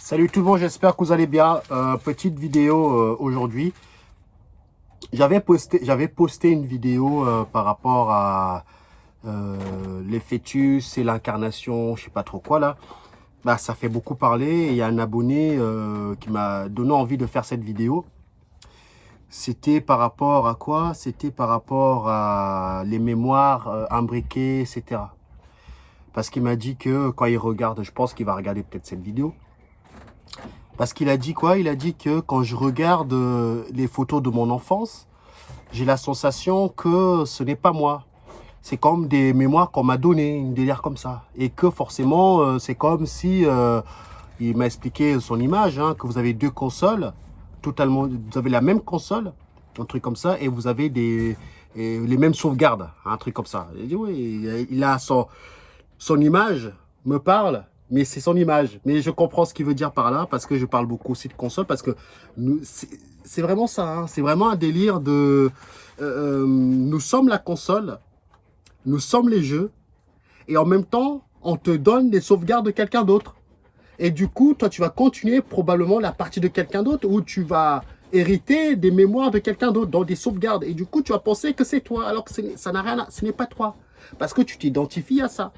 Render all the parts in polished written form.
Salut tout le monde, j'espère que vous allez bien. Petite vidéo aujourd'hui. J'avais posté une vidéo par rapport à les fœtus et l'incarnation, je sais pas trop quoi là. Bah, ça fait beaucoup parler et il y a un abonné qui m'a donné envie de faire cette vidéo. C'était par rapport à quoi? C'était par rapport à les mémoires imbriquées, etc. Parce qu'il m'a dit que quand il regarde, je pense qu'il va regarder peut-être cette vidéo. Parce qu'il a dit quoi? Il a dit que quand je regarde les photos de mon enfance, j'ai la sensation que ce n'est pas moi. C'est comme des mémoires qu'on m'a données, une délire comme ça. Et que forcément, c'est comme si, il m'a expliqué son image, hein, que vous avez deux consoles, totalement, vous avez la même console, un truc comme ça, et vous avez les mêmes sauvegardes, un truc comme ça. Il dit oui, il a son image me parle, mais c'est son image. Mais je comprends ce qu'il veut dire par là, parce que je parle beaucoup aussi de console, parce que c'est vraiment ça, hein, c'est vraiment un délire de... nous sommes la console, nous sommes les jeux, et en même temps, on te donne des sauvegardes de quelqu'un d'autre. Et du coup, toi, tu vas continuer probablement la partie de quelqu'un d'autre, où tu vas hériter des mémoires de quelqu'un d'autre, dans des sauvegardes. Et du coup, tu vas penser que c'est toi, alors que ça n'a rien ce n'est pas toi. Parce que tu t'identifies à ça.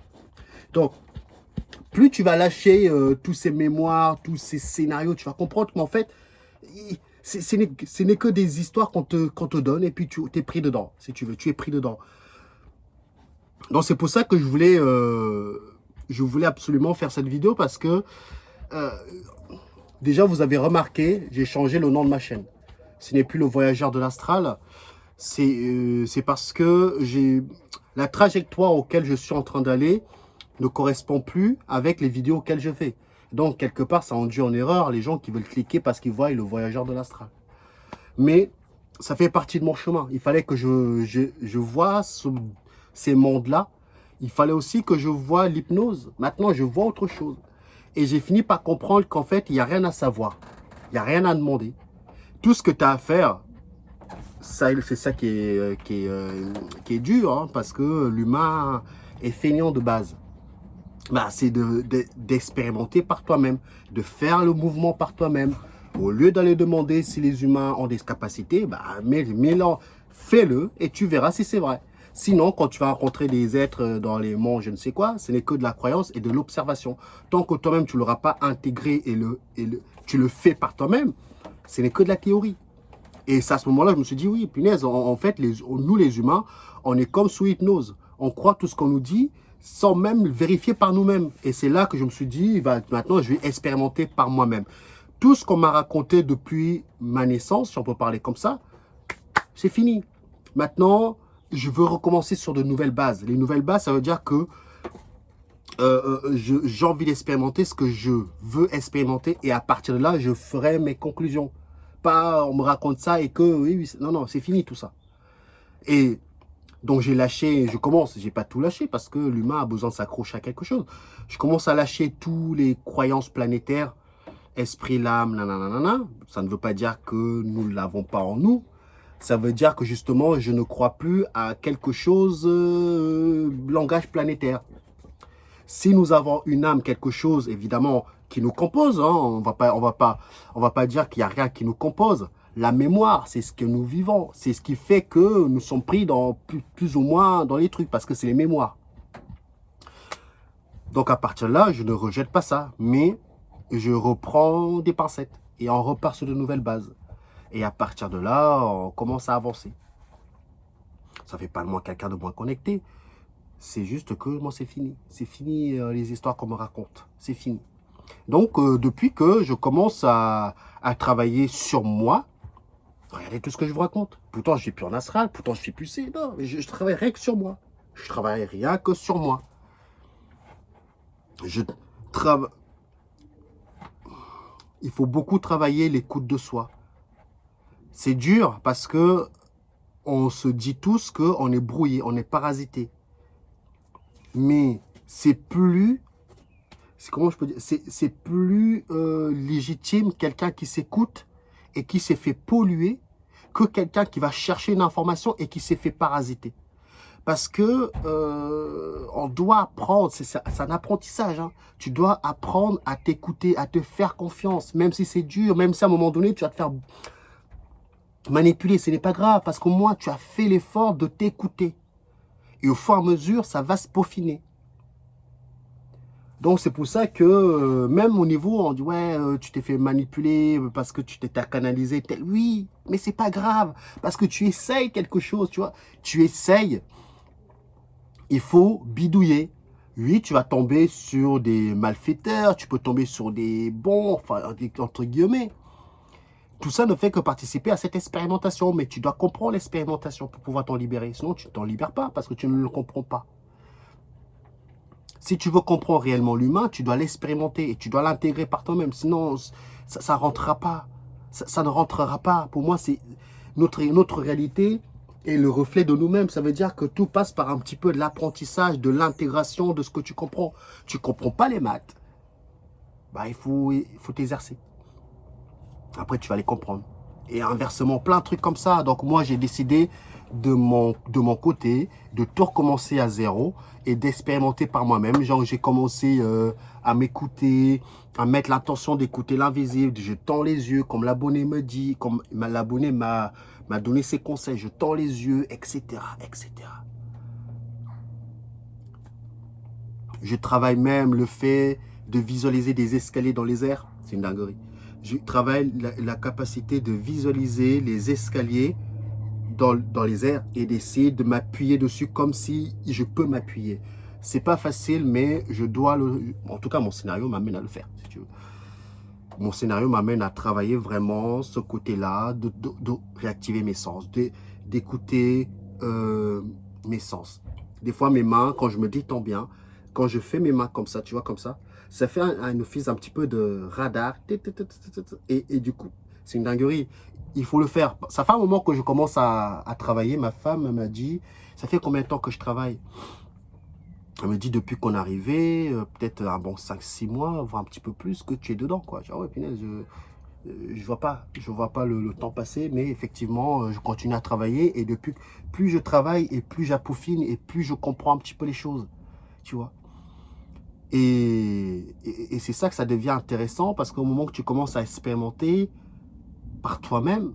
Donc, plus tu vas lâcher tous ces mémoires, tous ces scénarios, tu vas comprendre qu'en fait, ce n'est que des histoires qu'on te donne et puis tu es pris dedans, si tu veux, tu es pris dedans. Donc c'est pour ça que je voulais absolument faire cette vidéo parce que euh, déjà vous avez remarqué, j'ai changé le nom de ma chaîne. Ce n'est plus le voyageur de l'astral, c'est parce que la trajectoire auquel je suis en train d'aller ne correspond plus avec les vidéos auxquelles je fais. Donc, quelque part, ça induit en erreur les gens qui veulent cliquer parce qu'ils voient le voyageur de l'astral. Mais ça fait partie de mon chemin. Il fallait que je vois ces mondes-là. Il fallait aussi que je vois l'hypnose. Maintenant, je vois autre chose. Et j'ai fini par comprendre qu'en fait, il n'y a rien à savoir. Il n'y a rien à demander. Tout ce que tu as à faire, c'est ça qui est dur, hein, parce que l'humain est feignant de base. Bah, c'est d'expérimenter par toi-même, de faire le mouvement par toi-même. Au lieu d'aller demander si les humains ont des capacités, bah, fais-le et tu verras si c'est vrai. Sinon, quand tu vas rencontrer des êtres dans les mondes, je ne sais quoi, ce n'est que de la croyance et de l'observation. Tant que toi-même, tu ne l'auras pas intégré tu le fais par toi-même, ce n'est que de la théorie. Et c'est à ce moment-là, je me suis dit, oui, punaise, en fait, nous les humains, on est comme sous hypnose. On croit tout ce qu'on nous dit sans même vérifier par nous-mêmes. Et c'est là que je me suis dit, bah, maintenant, je vais expérimenter par moi-même. Tout ce qu'on m'a raconté depuis ma naissance, si on peut parler comme ça, c'est fini. Maintenant, je veux recommencer sur de nouvelles bases. Les nouvelles bases, ça veut dire que j'ai envie d'expérimenter ce que je veux expérimenter. Et à partir de là, je ferai mes conclusions. Pas on me raconte ça et que, oui, non, non, c'est fini tout ça. Et donc j'ai lâché, j'ai pas tout lâché parce que l'humain a besoin de s'accrocher à quelque chose. Je commence à lâcher tous les croyances planétaires, esprit, l'âme, nanana. Ça ne veut pas dire que nous ne l'avons pas en nous. Ça veut dire que justement, je ne crois plus à quelque chose, langage planétaire. Si nous avons une âme, quelque chose, évidemment, qui nous compose, hein, on va pas dire qu'il n'y a rien qui nous compose. La mémoire, c'est ce que nous vivons. C'est ce qui fait que nous sommes pris dans plus ou moins dans les trucs, parce que c'est les mémoires. Donc, à partir de là, je ne rejette pas ça, mais je reprends des pincettes et on repart sur de nouvelles bases. Et à partir de là, on commence à avancer. Ça ne fait pas de moi quelqu'un de moins connecté. C'est juste que moi, c'est fini. C'est fini les histoires qu'on me raconte. C'est fini. Donc, depuis que je commence à travailler sur moi, regardez tout ce que je vous raconte. Pourtant, je suis plus en astral. Pourtant, je suis plus... Non, je travaille rien que sur moi. Je travaille rien que sur moi. Il faut beaucoup travailler l'écoute de soi. C'est dur parce que on se dit tous qu'on est brouillé, on est parasité. Mais c'est plus... Comment je peux dire, c'est plus légitime quelqu'un qui s'écoute et qui s'est fait polluer que quelqu'un qui va chercher une information et qui s'est fait parasiter. Parce que on doit apprendre, c'est un apprentissage. Hein. Tu dois apprendre à t'écouter, à te faire confiance, même si c'est dur, même si à un moment donné, tu vas te faire manipuler. Ce n'est pas grave, parce qu'au moins, tu as fait l'effort de t'écouter. Et au fur et à mesure, ça va se peaufiner. Donc, c'est pour ça que même au niveau, on dit, ouais, tu t'es fait manipuler parce que tu t'es canalisé. Tel. Oui, mais c'est pas grave, parce que tu essayes quelque chose, tu vois. Tu essayes. Il faut bidouiller. Oui, tu vas tomber sur des malfaiteurs, tu peux tomber sur des bons, enfin, entre guillemets. Tout ça ne fait que participer à cette expérimentation, mais tu dois comprendre l'expérimentation pour pouvoir t'en libérer. Sinon, tu ne t'en libères pas parce que tu ne le comprends pas. Si tu veux comprendre réellement l'humain, tu dois l'expérimenter et tu dois l'intégrer par toi-même. Sinon, ça ne rentrera pas. Ça ne rentrera pas. Pour moi, c'est notre réalité est le reflet de nous-mêmes. Ça veut dire que tout passe par un petit peu de l'apprentissage, de l'intégration de ce que tu comprends. Tu ne comprends pas les maths. Bah, il faut t'exercer. Après, tu vas les comprendre. Et inversement, plein de trucs comme ça. Donc, moi, j'ai décidé de mon côté de tout recommencer à zéro et d'expérimenter par moi-même. Genre, j'ai commencé à m'écouter, à mettre l'intention d'écouter l'invisible. Je tends les yeux, comme l'abonné me dit, comme l'abonné m'a donné ses conseils. Je tends les yeux, etc., etc. Je travaille même le fait de visualiser des escaliers dans les airs. C'est une dinguerie. Je travaille la capacité de visualiser les escaliers dans les airs et d'essayer de m'appuyer dessus comme si je peux m'appuyer. C'est pas facile, mais je dois le... En tout cas, mon scénario m'amène à le faire, si tu veux. Mon scénario m'amène à travailler vraiment ce côté-là, de réactiver mes sens, d'écouter mes sens. Des fois, mes mains, quand je me détends bien, quand je fais mes mains comme ça, tu vois, comme ça fait un office un petit peu de radar. Et du coup, c'est une dinguerie. Il faut le faire. Ça fait un moment que je commence à travailler. Ma femme m'a dit, ça fait combien de temps que je travaille? Elle me dit, depuis qu'on est arrivé, peut-être un bon 5-6 mois, voire un petit peu plus, que tu es dedans, quoi. Genre, ouais, punaise, je vois pas le temps passer, mais effectivement, je continue à travailler. Et depuis, plus je travaille et plus j'appoufine et plus je comprends un petit peu les choses, tu vois. Et c'est ça que ça devient intéressant, parce qu'au moment que tu commences à expérimenter par toi-même,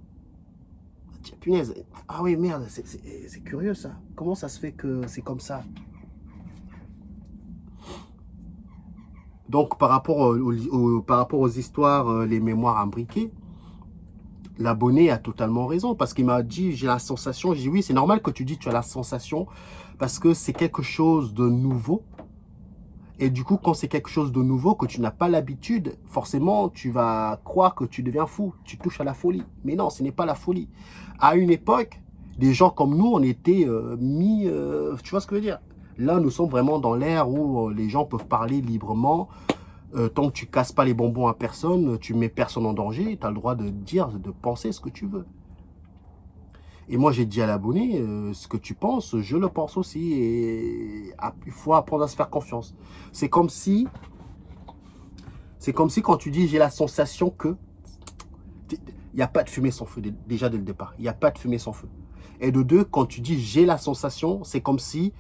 tu dis, punaise, ah oui, merde, c'est curieux ça. Comment ça se fait que c'est comme ça? Donc, par rapport aux histoires, les mémoires imbriquées, l'abonné a totalement raison, parce qu'il m'a dit, j'ai la sensation, j'ai dit, oui, c'est normal que tu dis tu as la sensation, parce que c'est quelque chose de nouveau. Et du coup, quand c'est quelque chose de nouveau, que tu n'as pas l'habitude, forcément, tu vas croire que tu deviens fou, tu touches à la folie. Mais non, ce n'est pas la folie. À une époque, des gens comme nous, on était tu vois ce que je veux dire? Là, nous sommes vraiment dans l'ère où les gens peuvent parler librement. Tant que tu casses pas les bonbons à personne, tu mets personne en danger, tu as le droit de dire, de penser ce que tu veux. Et moi, j'ai dit à l'abonné, ce que tu penses, je le pense aussi. Et il faut apprendre à se faire confiance. C'est comme si quand tu dis, j'ai la sensation que... Il n'y a pas de fumée sans feu, déjà dès le départ. Il n'y a pas de fumée sans feu. Et de deux, quand tu dis, j'ai la sensation, c'est comme si...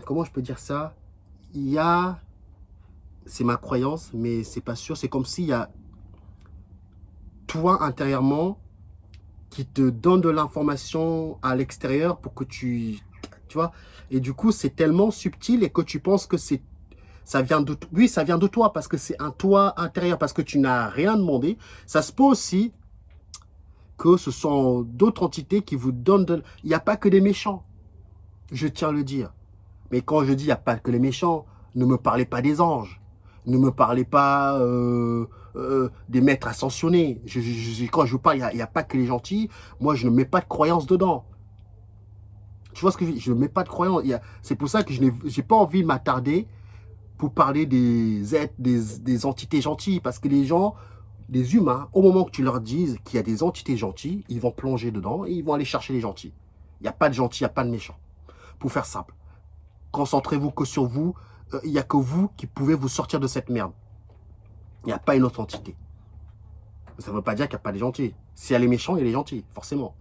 Comment je peux dire ça? Il y a... C'est ma croyance, mais c'est pas sûr. C'est comme s'il y a toi, intérieurement, qui te donne de l'information à l'extérieur pour que tu vois, et du coup c'est tellement subtil et que tu penses que ça vient de oui, ça vient de toi parce que c'est un toi intérieur, parce que tu n'as rien demandé. Ça se peut aussi que ce sont d'autres entités qui vous donnent il n'y a pas que des méchants, je tiens à le dire. Mais quand je dis il n'y a pas que les méchants, ne me parlez pas des anges, ne me parlez pas des maîtres ascensionnés. Quand je vous parle, il n'y a pas que les gentils. Moi, je ne mets pas de croyance dedans. Tu vois ce que je dis? Je ne mets pas de croyance. C'est pour ça que je n'ai pas envie de m'attarder pour parler des êtres, des entités gentilles. Parce que les gens, les humains, au moment que tu leur dises qu'il y a des entités gentilles, ils vont plonger dedans et ils vont aller chercher les gentils. Il n'y a pas de gentils, il n'y a pas de méchants. Pour faire simple. Concentrez-vous que sur vous. Il n'y a que vous qui pouvez vous sortir de cette merde. Il n'y a pas une autre entité. Ça ne veut pas dire qu'il n'y a pas de gentils. S'il y a les méchants, il y a les gentils, forcément.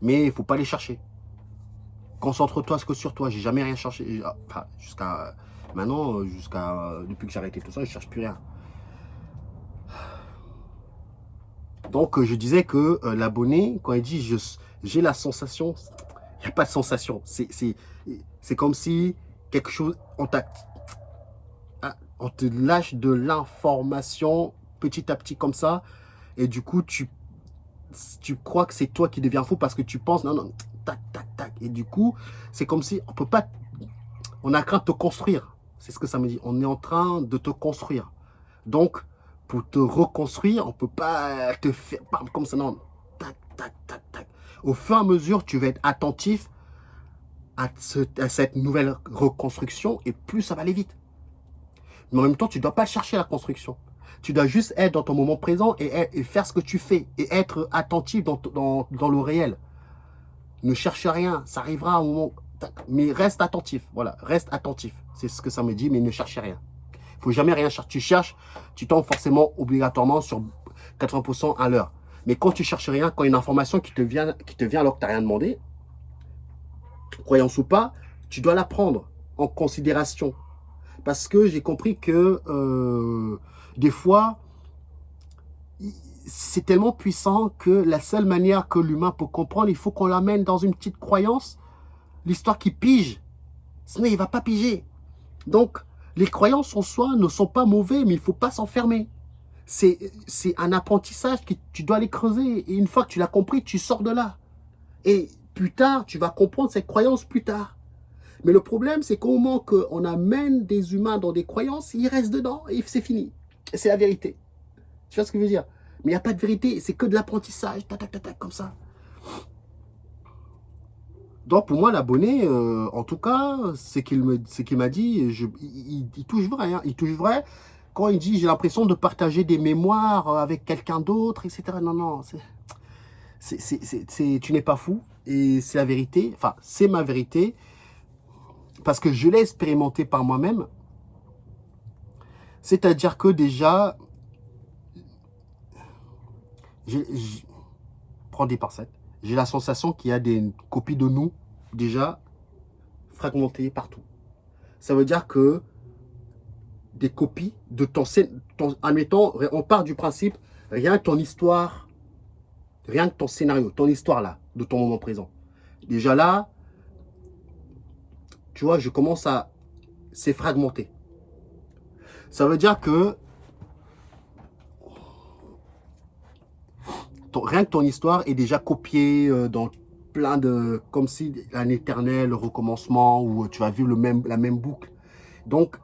Mais il ne faut pas les chercher. Concentre-toi que sur toi. J'ai jamais rien cherché. Enfin, jusqu'à maintenant, depuis que j'ai arrêté tout ça, je cherche plus rien. Donc, je disais que l'abonné, quand il dit j'ai la sensation, il n'y a pas de sensation. C'est comme si quelque chose, on te lâche de l'information petit à petit comme ça, et du coup, tu crois que c'est toi qui deviens fou parce que tu penses, non, non, tac, tac, tac. Et du coup, c'est comme si on peut pas, on a craint de te construire. C'est ce que ça me dit. On est en train de te construire. Donc, pour te reconstruire, on peut pas te faire comme ça, non. Tac, tac, tac, tac. Au fur et à mesure, tu vas être attentif à cette nouvelle reconstruction et plus ça va aller vite. Mais en même temps, tu ne dois pas chercher la construction. Tu dois juste être dans ton moment présent et faire ce que tu fais et être attentif dans le réel. Ne cherche rien, ça arrivera à un moment. Mais reste attentif, voilà, reste attentif. C'est ce que ça me dit, mais ne cherche rien. Il ne faut jamais rien chercher. Tu cherches, tu tombes forcément obligatoirement sur 80% à l'heure. Mais quand tu cherches rien, quand il y a une information qui te vient alors que tu n'as rien demandé, croyance ou pas, tu dois la prendre en considération. Parce que j'ai compris que des fois, c'est tellement puissant que la seule manière que l'humain peut comprendre, il faut qu'on l'amène dans une petite croyance, l'histoire qui pige. Sinon, il ne va pas piger. Donc, les croyances en soi ne sont pas mauvais, mais il ne faut pas s'enfermer. C'est un apprentissage que tu dois aller creuser. Et une fois que tu l'as compris, tu sors de là. Et plus tard, tu vas comprendre cette croyance plus tard. Mais le problème, c'est qu'au moment qu'on amène des humains dans des croyances, ils restent dedans et c'est fini. Et c'est la vérité. Tu vois ce que je veux dire? Mais il n'y a pas de vérité, c'est que de l'apprentissage, tac, tac, tac, tac, comme ça. Donc pour moi, l'abonné, en tout cas, c'est qu'il m'a dit, il touche vrai. Hein, il touche vrai quand il dit, j'ai l'impression de partager des mémoires avec quelqu'un d'autre, etc. Non, non, tu n'es pas fou. Et c'est la vérité, enfin, c'est ma vérité. Parce que je l'ai expérimenté par moi-même. C'est-à-dire que déjà, prends des pincettes. J'ai la sensation qu'il y a des copies de nous déjà fragmentées partout. Ça veut dire que des copies de admettons, on part du principe, rien que ton histoire, rien que ton scénario, ton histoire là, de ton moment présent. Déjà là, tu vois, je commence à... C'est fragmenté. Ça veut dire que rien que ton histoire est déjà copiée dans plein de... Comme si un éternel recommencement où tu vas vivre la même boucle. Donc,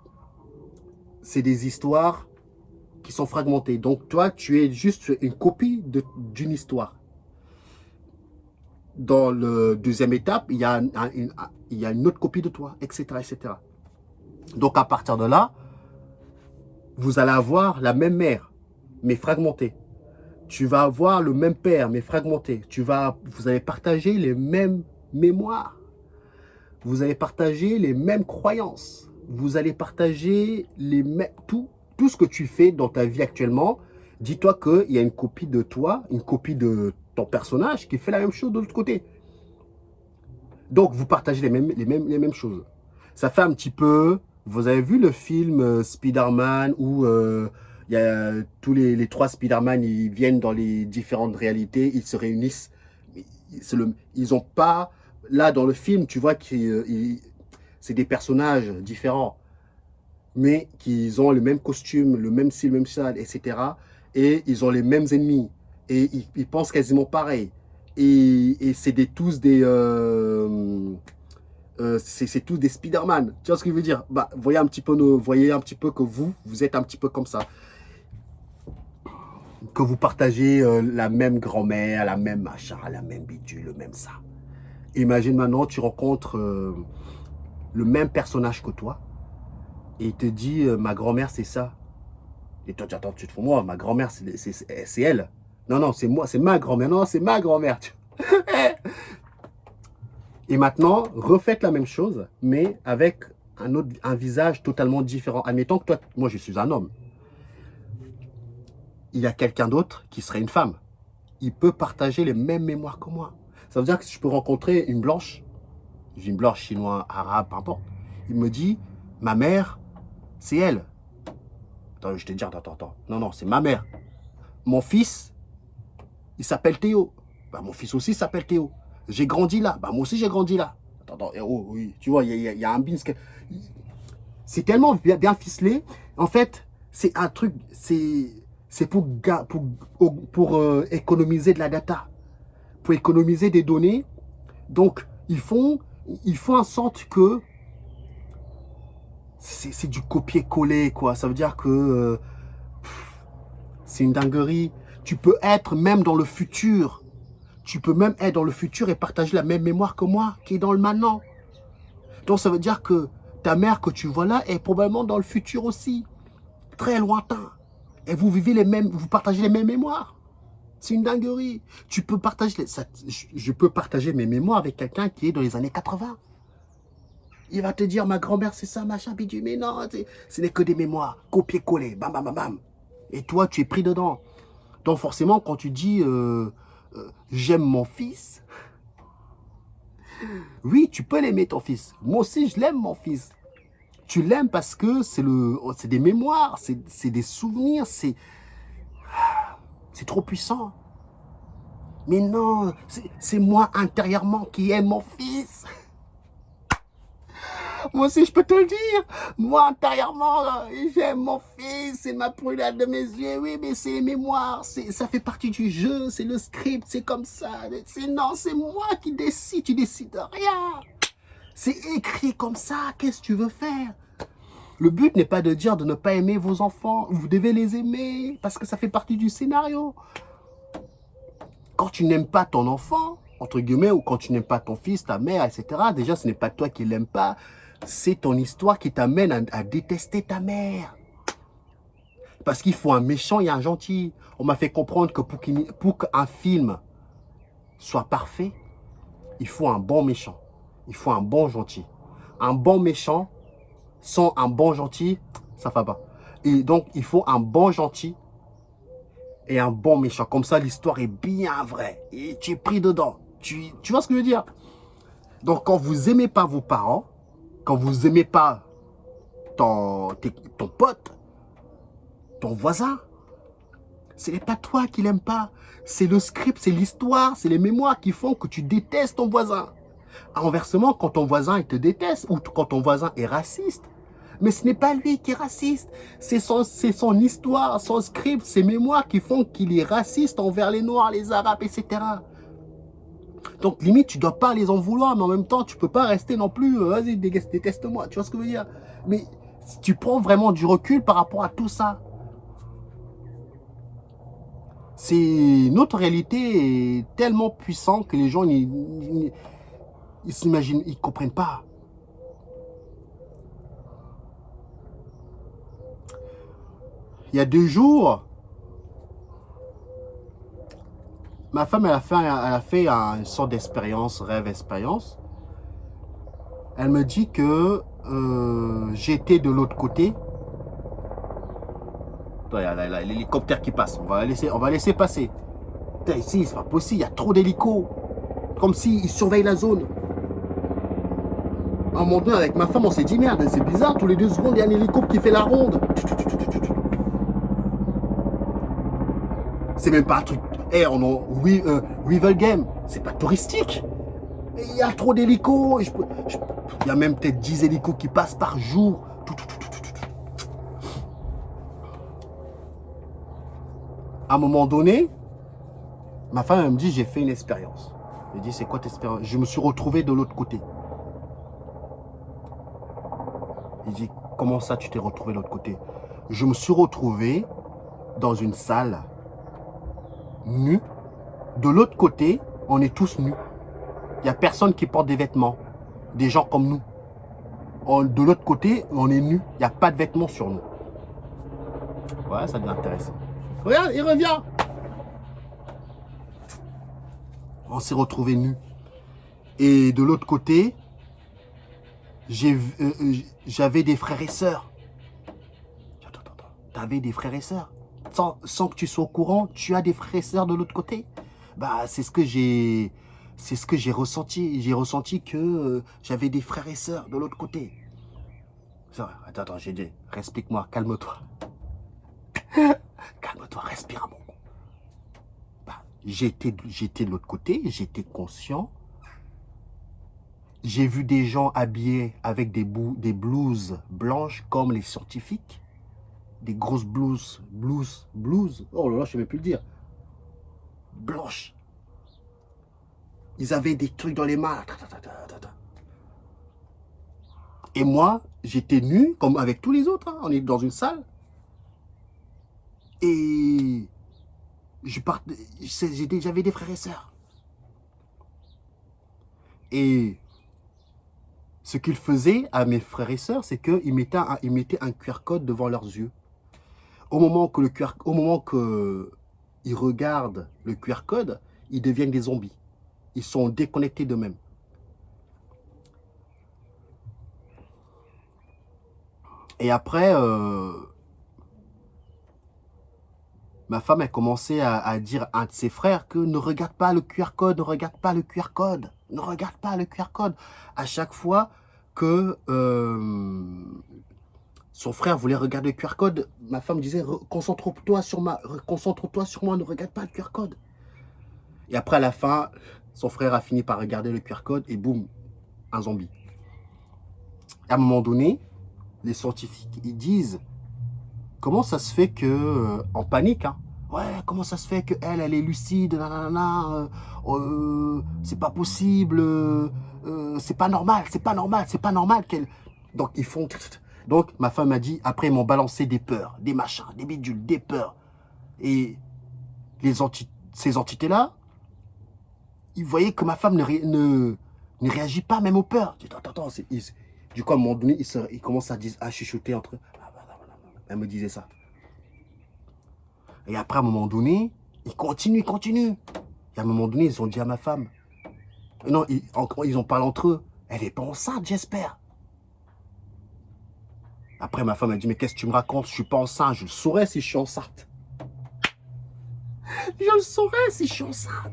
c'est des histoires qui sont fragmentées. Donc, toi, tu es juste une copie d'une histoire. Dans la deuxième étape, il y a une autre copie de toi, etc., etc. Donc, à partir de là, vous allez avoir la même mère, mais fragmentée. Tu vas avoir le même père, mais fragmenté. Vous allez partager les mêmes mémoires. Vous allez partager les mêmes croyances. Vous allez partager tout ce que tu fais dans ta vie actuellement. Dis-toi qu'il y a une copie de toi, une copie de ton personnage qui fait la même chose de l'autre côté. Donc, vous partagez les mêmes choses. Ça fait un petit peu... Vous avez vu le film Spider-Man où il y a tous les trois Spider-Man, ils viennent dans les différentes réalités, ils se réunissent. Ils ont pas... Là, dans le film, tu vois que c'est des personnages différents, mais qu'ils ont le même costume, le même style, le même style, etc. Et ils ont les mêmes ennemis. Et ils pensent quasiment pareil. Et c'est tous des... c'est tous des Spider-Man. Tu vois ce que je veux dire? Bah, voyez un petit peu que vous êtes un petit peu comme ça. Que vous partagez la même grand-mère, la même machin, la même bidule, le même ça. Imagine maintenant, tu rencontres le même personnage que toi et il te dit ma grand-mère c'est ça. Et toi tu attends, tu te fous moi, ma grand-mère c'est elle. Non, non, c'est moi, c'est ma grand-mère. Non, c'est ma grand-mère. Et maintenant, refaites la même chose, mais avec un visage totalement différent. Admettons que toi, moi je suis un homme. Il y a quelqu'un d'autre qui serait une femme. Il peut partager les mêmes mémoires que moi. Ça veut dire que je peux rencontrer une blanche, Une blanche, chinois, arabe, peu importe. Il me dit, ma mère, c'est elle. Attends, je te dis, attends. Non, c'est ma mère. Mon fils, il s'appelle Théo. Bah, mon fils aussi s'appelle Théo. J'ai grandi là. Bah, moi aussi, j'ai grandi là. Attends, oh, oui, tu vois, il y a un bins. C'est tellement bien ficelé. En fait, c'est un truc, c'est pour économiser de la data, pour économiser des données. Donc, ils font en sorte que c'est du copier-coller, quoi. Ça veut dire que c'est une dinguerie. Tu peux être même dans le futur. Tu peux même être dans le futur et partager la même mémoire que moi, qui est dans le maintenant. Donc, ça veut dire que ta mère que tu vois là est probablement dans le futur aussi, très lointain. Et vous vivez vous partagez les mêmes mémoires. C'est une dinguerie. Tu peux partager, je peux partager mes mémoires avec quelqu'un qui est dans les années 80. Il va te dire, ma grand-mère, c'est ça, machin, bidule. Mais non, ce n'est que des mémoires. Copier-coller, bam, bam, bam, bam. Et toi, tu es pris dedans. Donc forcément, quand tu dis, j'aime mon fils, oui, tu peux l'aimer, ton fils. Moi aussi, je l'aime, mon fils. Tu l'aimes parce que c'est des mémoires, c'est des souvenirs, c'est trop puissant. Mais non, c'est moi intérieurement qui aime mon fils. Moi aussi, je peux te le dire. Moi, intérieurement, j'aime mon fils, c'est ma prunelle de mes yeux. Oui, mais c'est les mémoires, ça fait partie du jeu, c'est le script, c'est comme ça. Non, c'est moi qui décide, tu décides de rien. C'est écrit comme ça, qu'est-ce que tu veux faire? Le but n'est pas de dire de ne pas aimer vos enfants. Vous devez les aimer parce que ça fait partie du scénario. Quand tu n'aimes pas ton enfant, entre guillemets, ou quand tu n'aimes pas ton fils, ta mère, etc., déjà, ce n'est pas toi qui l'aime pas. C'est ton histoire qui t'amène à détester ta mère. Parce qu'il faut un méchant et un gentil. On m'a fait comprendre que pour qu'un film soit parfait, il faut un bon méchant. Il faut un bon gentil. Un bon méchant sans un bon gentil, ça ne va pas. Et donc, il faut un bon gentil et un bon méchant. Comme ça, l'histoire est bien vraie. Et tu es pris dedans. Tu vois ce que je veux dire? Donc, quand vous n'aimez pas vos parents, quand vous n'aimez pas ton pote, ton voisin, ce n'est pas toi qui l'aime pas. C'est le script, c'est l'histoire, c'est les mémoires qui font que tu détestes ton voisin. Inversement, quand ton voisin il te déteste ou quand ton voisin est raciste, mais ce n'est pas lui qui est raciste. C'est son histoire, son script, ses mémoires qui font qu'il est raciste envers les Noirs, les Arabes, etc. Donc, limite, tu ne dois pas les en vouloir, mais en même temps, tu ne peux pas rester non plus, vas-y, déteste-moi. Tu vois ce que je veux dire? Mais tu prends vraiment du recul par rapport à tout ça. Notre réalité est tellement puissante que les gens, ils s'imaginent, ils ne comprennent pas. Il y a 2 jours, ma femme, elle a fait une sorte d'expérience, rêve-expérience. Elle me dit que j'étais de l'autre côté. Il y a l'hélicoptère qui passe. On va laisser passer. Putain, ici, c'est pas possible. Il y a trop d'hélicos. Comme s'ils surveillent la zone. À un moment donné, avec ma femme, on s'est dit, merde, c'est bizarre. Tous les 2 secondes, il y a un hélicoptère qui fait la ronde. C'est même pas un truc. Rival Game. C'est pas touristique. Il y a trop d'hélicos. Il y a même peut-être 10 hélicos qui passent par jour. À un moment donné, ma femme elle me dit, j'ai fait une expérience. Je dis, c'est quoi cette expérience? Je me suis retrouvé de l'autre côté. Il dit, comment ça tu t'es retrouvé de l'autre côté? Je me suis retrouvé dans une salle nu. De l'autre côté, on est tous nus. Il n'y a personne qui porte des vêtements. Des gens comme nous. De l'autre côté, on est nus. Il n'y a pas de vêtements sur nous. Ouais, ça devient intéressant. Regarde, il revient. On s'est retrouvés nus. Et de l'autre côté, j'avais des frères et sœurs. Attends. Tu avais des frères et sœurs. Sans que tu sois au courant, tu as des frères et sœurs de l'autre côté. Bah, c'est ce que j'ai c'est ce que j'ai ressenti. J'ai ressenti que j'avais des frères et sœurs de l'autre côté. Attends, j'ai dit, explique-moi, calme-toi. Calme-toi, respire un bon coup. Bah, j'étais de l'autre côté, j'étais conscient. J'ai vu des gens habillés avec des blouses blanches comme les scientifiques. Des grosses blouses. Oh là là, je ne sais même plus le dire. Blanches. Ils avaient des trucs dans les mains. Et moi, j'étais nu, comme avec tous les autres. Hein. On est dans une salle. Et j'avais des frères et sœurs. Et ce qu'ils faisaient à mes frères et sœurs, c'est qu'ils mettaient un QR code devant leurs yeux. Au moment que ils regardent le QR code, ils deviennent des zombies. Ils sont déconnectés d'eux-mêmes. Et après, ma femme a commencé à dire à un de ses frères que ne regarde pas le QR code, ne regarde pas le QR code, ne regarde pas le QR code. À chaque fois que son frère voulait regarder le QR code, ma femme disait concentre-toi sur moi, ne regarde pas le QR code. Et après, à la fin, son frère a fini par regarder le QR code et boum, un zombie. À un moment donné, les scientifiques, ils disent comment ça se fait que, en panique, hein, ouais, comment ça se fait qu'elle, elle est lucide, nanana, c'est pas possible, c'est pas normal qu'elle... Donc, ils font... Donc, ma femme m'a dit, après, ils m'ont balancé des peurs, des machins, des bidules, des peurs. Et ces entités-là, ils voyaient que ma femme ne réagit pas même aux peurs. Je dis, attends, du coup, à un moment donné, ils commencent à chuchoter entre eux. Elle me disait ça. Et après, à un moment donné, ils continuent. Et à un moment donné, ils ont dit à ma femme, non, ils ont parlé entre eux. Elle n'est pas enceinte, j'espère. Après, ma femme a dit, mais qu'est-ce que tu me racontes? Je ne suis pas enceinte. Je le saurais si je suis enceinte. Je le saurais si je suis enceinte.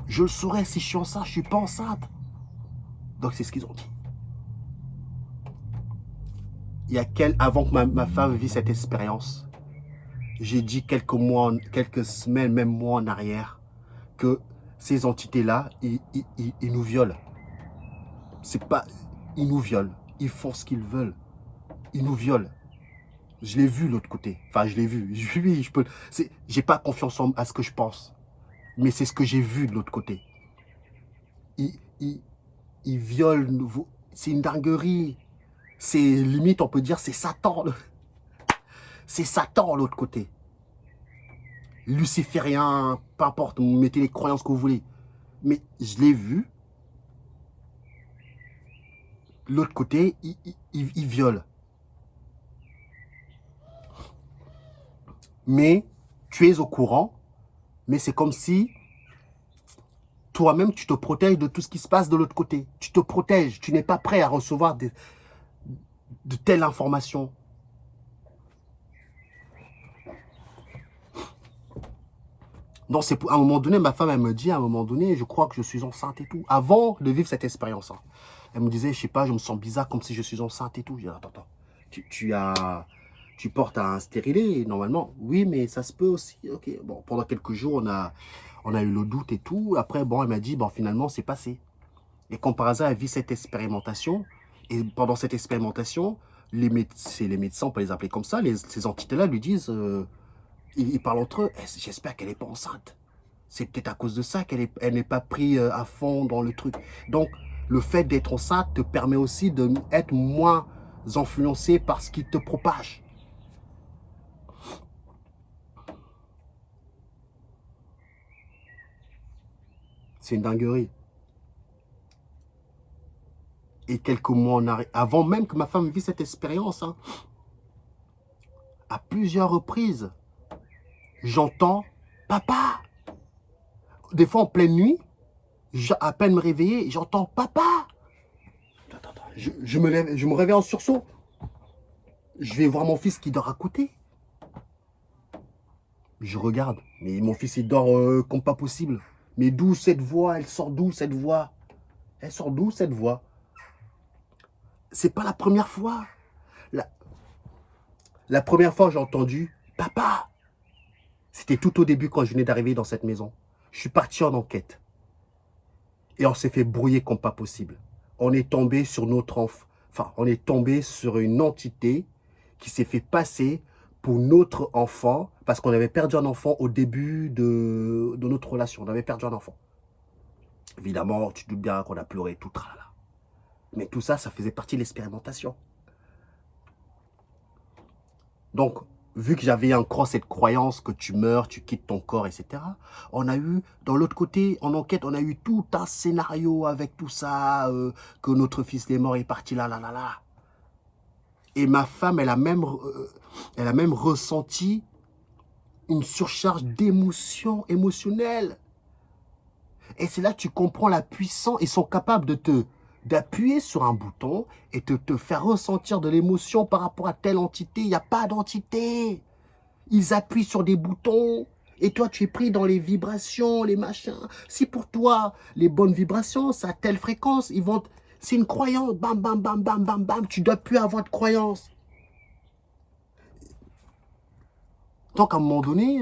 Je le saurais si je suis enceinte. Je ne suis pas enceinte. Donc, c'est ce qu'ils ont dit. Avant que ma femme vit cette expérience, j'ai dit quelques semaines, même mois en arrière, que ces entités-là, ils nous violent. C'est pas... Ils nous violent. Ils font ce qu'ils veulent. Ils nous violent. Je l'ai vu de l'autre côté. Enfin, je l'ai vu. Oui, je peux... J'ai pas confiance à ce que je pense. Mais c'est ce que j'ai vu de l'autre côté. Ils violent... C'est une dinguerie. C'est limite, on peut dire, c'est Satan. C'est Satan, l'autre côté. Luciférien, peu importe, vous mettez les croyances que vous voulez. Mais je l'ai vu. L'autre côté, il viole. Mais tu es au courant, mais c'est comme si toi-même, tu te protèges de tout ce qui se passe de l'autre côté. Tu te protèges, tu n'es pas prêt à recevoir de telles informations. Donc, à un moment donné, ma femme, elle me dit, à un moment donné, je crois que je suis enceinte et tout. Avant de vivre cette expérience, hein, elle me disait, je sais pas, je me sens bizarre comme si je suis enceinte et tout. Je dis, attends, tu portes un stérilet, normalement. Oui, mais ça se peut aussi. Ok, bon, pendant quelques jours, on a eu le doute et tout. Après, bon, elle m'a dit, bon, finalement, c'est passé. Et comme par hasard, elle vit cette expérimentation. Et pendant cette expérimentation, c'est les médecins, on peut les appeler comme ça, ces entités-là lui disent... ils parlent entre eux. J'espère qu'elle n'est pas enceinte. C'est peut-être à cause de ça qu'elle n'est pas prise à fond dans le truc. Donc, le fait d'être enceinte te permet aussi d'être moins influencé par ce qui te propage. C'est une dinguerie. Et quelques mois en arrière, avant même que ma femme vit cette expérience, hein, à plusieurs reprises, j'entends « Papa !» Des fois, en pleine nuit, à peine me réveiller, j'entends « Papa !» je me lève, je me réveille en sursaut. Je vais voir mon fils qui dort à côté. Je regarde. Mais mon fils, il dort comme pas possible. Mais d'où cette voix? Elle sort d'où cette voix? Elle sort d'où cette voix? C'est pas la première fois. La, la première fois, j'ai entendu « Papa ». C'était tout au début quand je venais d'arriver dans cette maison. Je suis parti en enquête. Et on s'est fait brouiller comme pas possible. On est tombé sur notre enfant. Enfin, on est tombé sur une entité qui s'est fait passer pour notre enfant parce qu'on avait perdu un enfant au début de notre relation. On avait perdu un enfant. Évidemment, tu te doutes bien qu'on a pleuré tout tralala. Mais tout ça, ça faisait partie de l'expérimentation. Donc, vu que j'avais encore cette croyance que tu meurs, tu quittes ton corps, etc., on a eu, dans l'autre côté, en enquête, on a eu tout un scénario avec tout ça, que notre fils est mort, est parti là, là, là, là. Et ma femme, elle a même ressenti une surcharge d'émotions émotionnelles. Et c'est là que tu comprends la puissance. Ils sont capables d'appuyer sur un bouton et de te faire ressentir de l'émotion par rapport à telle entité. Il n'y a pas d'entité. Ils appuient sur des boutons et toi, tu es pris dans les vibrations, les machins. Si pour toi, les bonnes vibrations, c'est à telle fréquence, c'est une croyance. Bam, bam, bam, bam, bam, bam. Tu ne dois plus avoir de croyance. Donc, à un moment donné,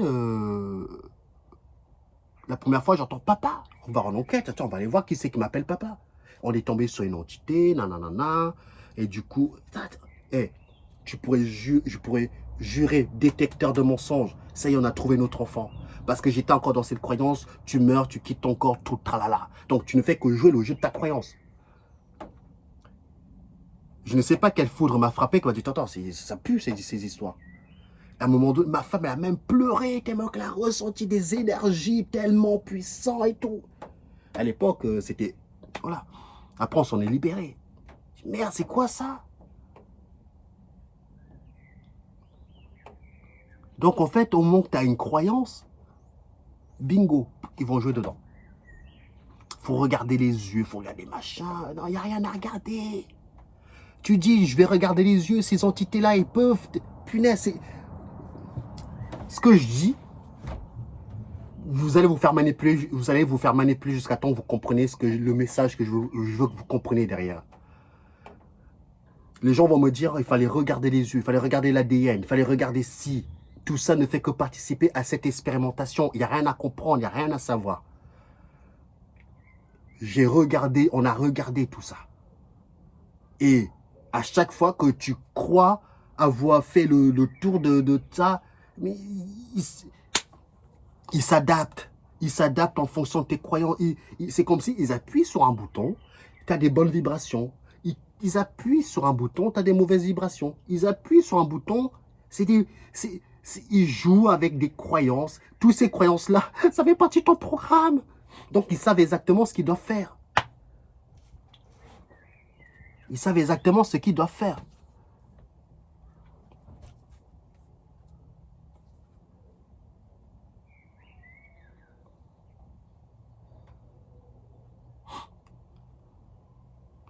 la première fois, j'entends papa. On va en enquête. Attends, on va aller voir qui c'est qui m'appelle papa. On est tombé sur une entité, nanana. Et du coup, hey, je pourrais jurer, détecteur de mensonges. Ça y est, on a trouvé notre enfant. Parce que j'étais encore dans cette croyance, tu meurs, tu quittes ton corps, tout tralala. Donc, tu ne fais que jouer le jeu de ta croyance. Je ne sais pas quelle foudre m'a frappé, qui m'a dit, attends, ça pue ces histoires. À un moment donné, ma femme, elle a même pleuré, tellement qu'elle a ressenti des énergies tellement puissantes et tout. À l'époque, c'était... Voilà. Après, on s'en est libéré. Merde, c'est quoi ça? Donc, en fait, au moment que tu as une croyance, bingo, ils vont jouer dedans. Faut regarder les yeux, faut regarder machin. Non, il n'y a rien à regarder. Tu dis, je vais regarder les yeux, ces entités-là, ils peuvent... Punaise, c'est... Ce que je dis, vous allez vous faire manipuler jusqu'à temps que vous compreniez le message que je veux que vous compreniez derrière. Les gens vont me dire, il fallait regarder les yeux, il fallait regarder l'ADN, il fallait regarder si. Tout ça ne fait que participer à cette expérimentation. Il n'y a rien à comprendre, il n'y a rien à savoir. J'ai regardé, on a regardé tout ça. Et à chaque fois que tu crois avoir fait le tour de ça, mais ils s'adaptent. Ils s'adaptent en fonction de tes croyances. C'est comme s'ils appuient sur un bouton, tu as des bonnes vibrations. Ils appuient sur un bouton, tu as des mauvaises vibrations. Ils appuient sur un bouton, ils jouent avec des croyances. Toutes ces croyances-là, ça fait partie de ton programme. Donc, ils savent exactement ce qu'ils doivent faire. Ils savent exactement ce qu'ils doivent faire.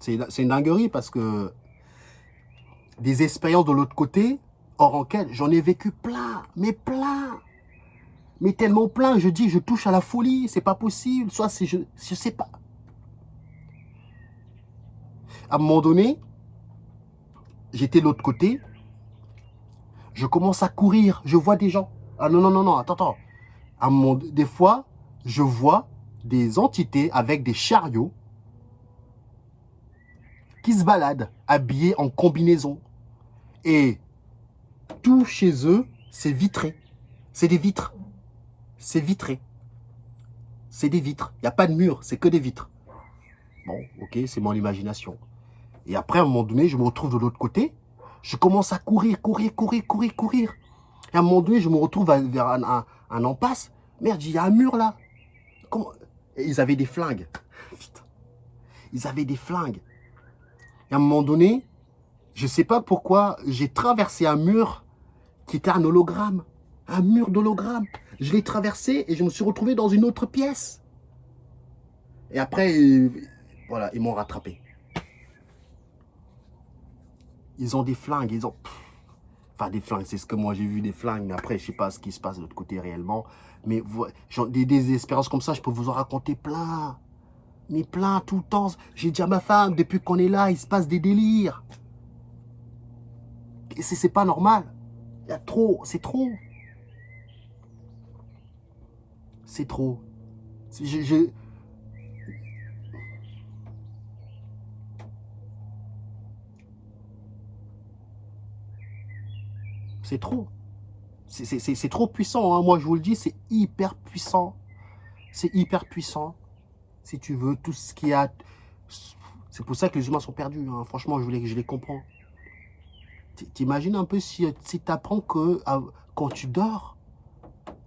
C'est une dinguerie parce que des expériences de l'autre côté, hors enquête, j'en ai vécu plein, mais plein. Mais tellement plein, je dis, je touche à la folie, c'est pas possible. Soit c'est, je sais pas. À un moment donné, j'étais de l'autre côté, je commence à courir, je vois des gens. Ah non, non, non, non, attends. Des fois, je vois des entités avec des chariots qui se baladent, habillés en combinaison. Et tout chez eux, c'est vitré. C'est des vitres. C'est vitré. C'est des vitres. Il n'y a pas de mur, c'est que des vitres. Bon, ok, c'est mon imagination. Et après, à un moment donné, je me retrouve de l'autre côté. Je commence à courir. Et à un moment donné, je me retrouve vers un impasse. Merde, il y a un mur là. Et ils avaient des flingues. Putain. Ils avaient des flingues. Et à un moment donné, je ne sais pas pourquoi, j'ai traversé un mur qui était un hologramme. Un mur d'hologramme. Je l'ai traversé et je me suis retrouvé dans une autre pièce. Et après, voilà, ils m'ont rattrapé. Ils ont des flingues, Enfin, des flingues, c'est ce que moi j'ai vu, des flingues. Mais après, je sais pas ce qui se passe de l'autre côté réellement. Mais genre, des expériences comme ça, je peux vous en raconter plein. Mais plein, tout le temps. J'ai dit à ma femme, depuis qu'on est là, il se passe des délires. Et c'est pas normal. Il y a trop, c'est trop. C'est trop. C'est trop. C'est trop puissant, hein. Moi, je vous le dis, c'est hyper puissant. C'est hyper puissant. Si tu veux, tout ce qu'il y a... C'est pour ça que les humains sont perdus, hein. Franchement, je les comprends. T'imagines un peu si tu apprends que quand tu dors,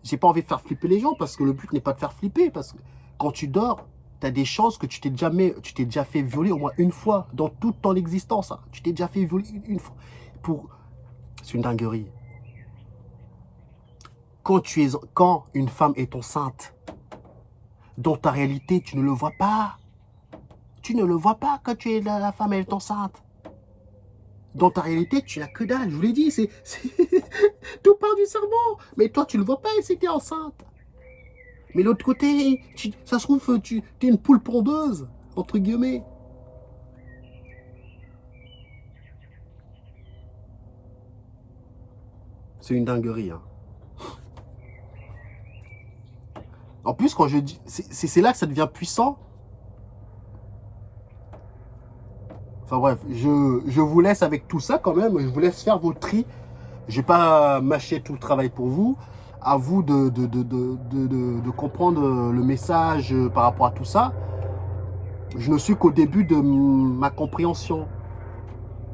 j'ai pas envie de faire flipper les gens, parce que le but n'est pas de faire flipper, parce que quand tu dors, tu as des chances que tu t'es déjà fait violer au moins une fois dans toute ton existence, hein. Tu t'es déjà fait violer une fois. C'est une dinguerie. Quand une femme est enceinte, dans ta réalité, tu ne le vois pas. Tu ne le vois pas quand la femme est enceinte. Dans ta réalité, tu n'as que dalle. Je vous l'ai dit, tout part du cerveau. Mais toi, tu ne le vois pas et c'est que t'es enceinte. Mais l'autre côté, ça se trouve, tu es une poule pondeuse, entre guillemets. C'est une dinguerie, hein. En plus, quand je dis... C'est là que ça devient puissant. Enfin bref, je vous laisse avec tout ça quand même. Je vous laisse faire vos tri. Je ne vais pas mâcher tout le travail pour vous. À vous de comprendre le message par rapport à tout ça. Je ne suis qu'au début de ma compréhension.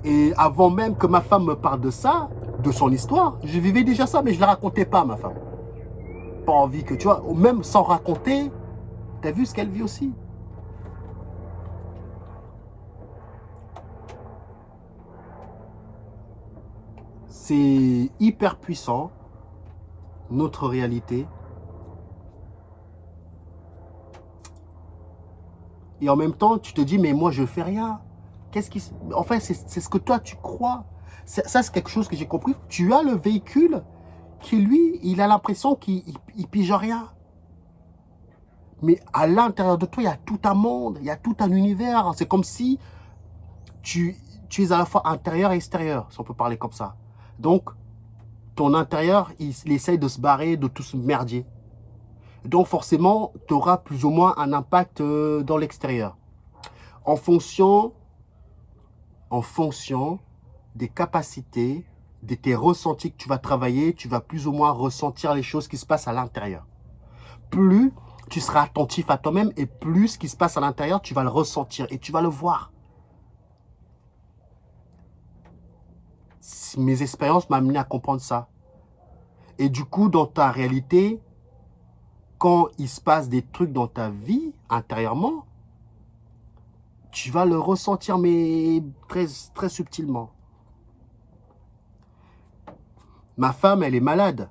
Et avant même que ma femme me parle de ça, de son histoire, je vivais déjà ça, mais je ne la racontais pas à ma femme. Pas envie que, tu vois, même sans raconter, tu as vu ce qu'elle vit aussi. C'est hyper puissant, notre réalité. Et en même temps, tu te dis, mais moi, je fais rien. Enfin, c'est ce que toi, tu crois. Ça, c'est quelque chose que j'ai compris. Tu as le véhicule qui, lui, il a l'impression qu'il pige rien. Mais à l'intérieur de toi, il y a tout un monde, il y a tout un univers. C'est comme si tu es à la fois intérieur et extérieur, si on peut parler comme ça. Donc, ton intérieur, il essaye de se barrer de tout ce merdier. Donc, forcément, tu auras plus ou moins un impact dans l'extérieur. En fonction des capacités, de tes ressentis que tu vas travailler, tu vas plus ou moins ressentir les choses qui se passent à l'intérieur. Plus tu seras attentif à toi-même et plus ce qui se passe à l'intérieur, tu vas le ressentir et tu vas le voir. Mes expériences m'ont amené à comprendre ça. Et du coup, dans ta réalité, quand il se passe des trucs dans ta vie, intérieurement, tu vas le ressentir, mais très, très subtilement. Ma femme, elle est malade.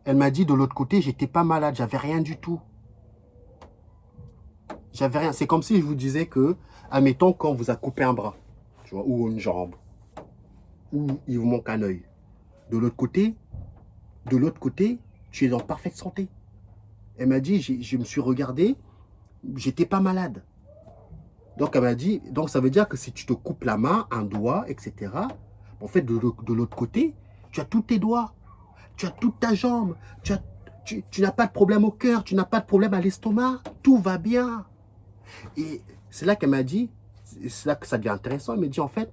Elle m'a dit de l'autre côté, j'étais pas malade, j'avais rien du tout. J'avais rien. C'est comme si je vous disais que, admettons, quand on vous a coupé un bras, tu vois, ou une jambe, ou il vous manque un œil. De l'autre côté, tu es en parfaite santé. Elle m'a dit, je me suis regardé, j'étais pas malade. Donc, elle m'a dit, donc ça veut dire que si tu te coupes la main, un doigt, etc., en fait, de l'autre côté, tu as tous tes doigts, tu as toute ta jambe, tu n'as pas de problème au cœur, tu n'as pas de problème à l'estomac, tout va bien. Et c'est là qu'elle m'a dit, c'est là que ça devient intéressant, elle m'a dit, en fait,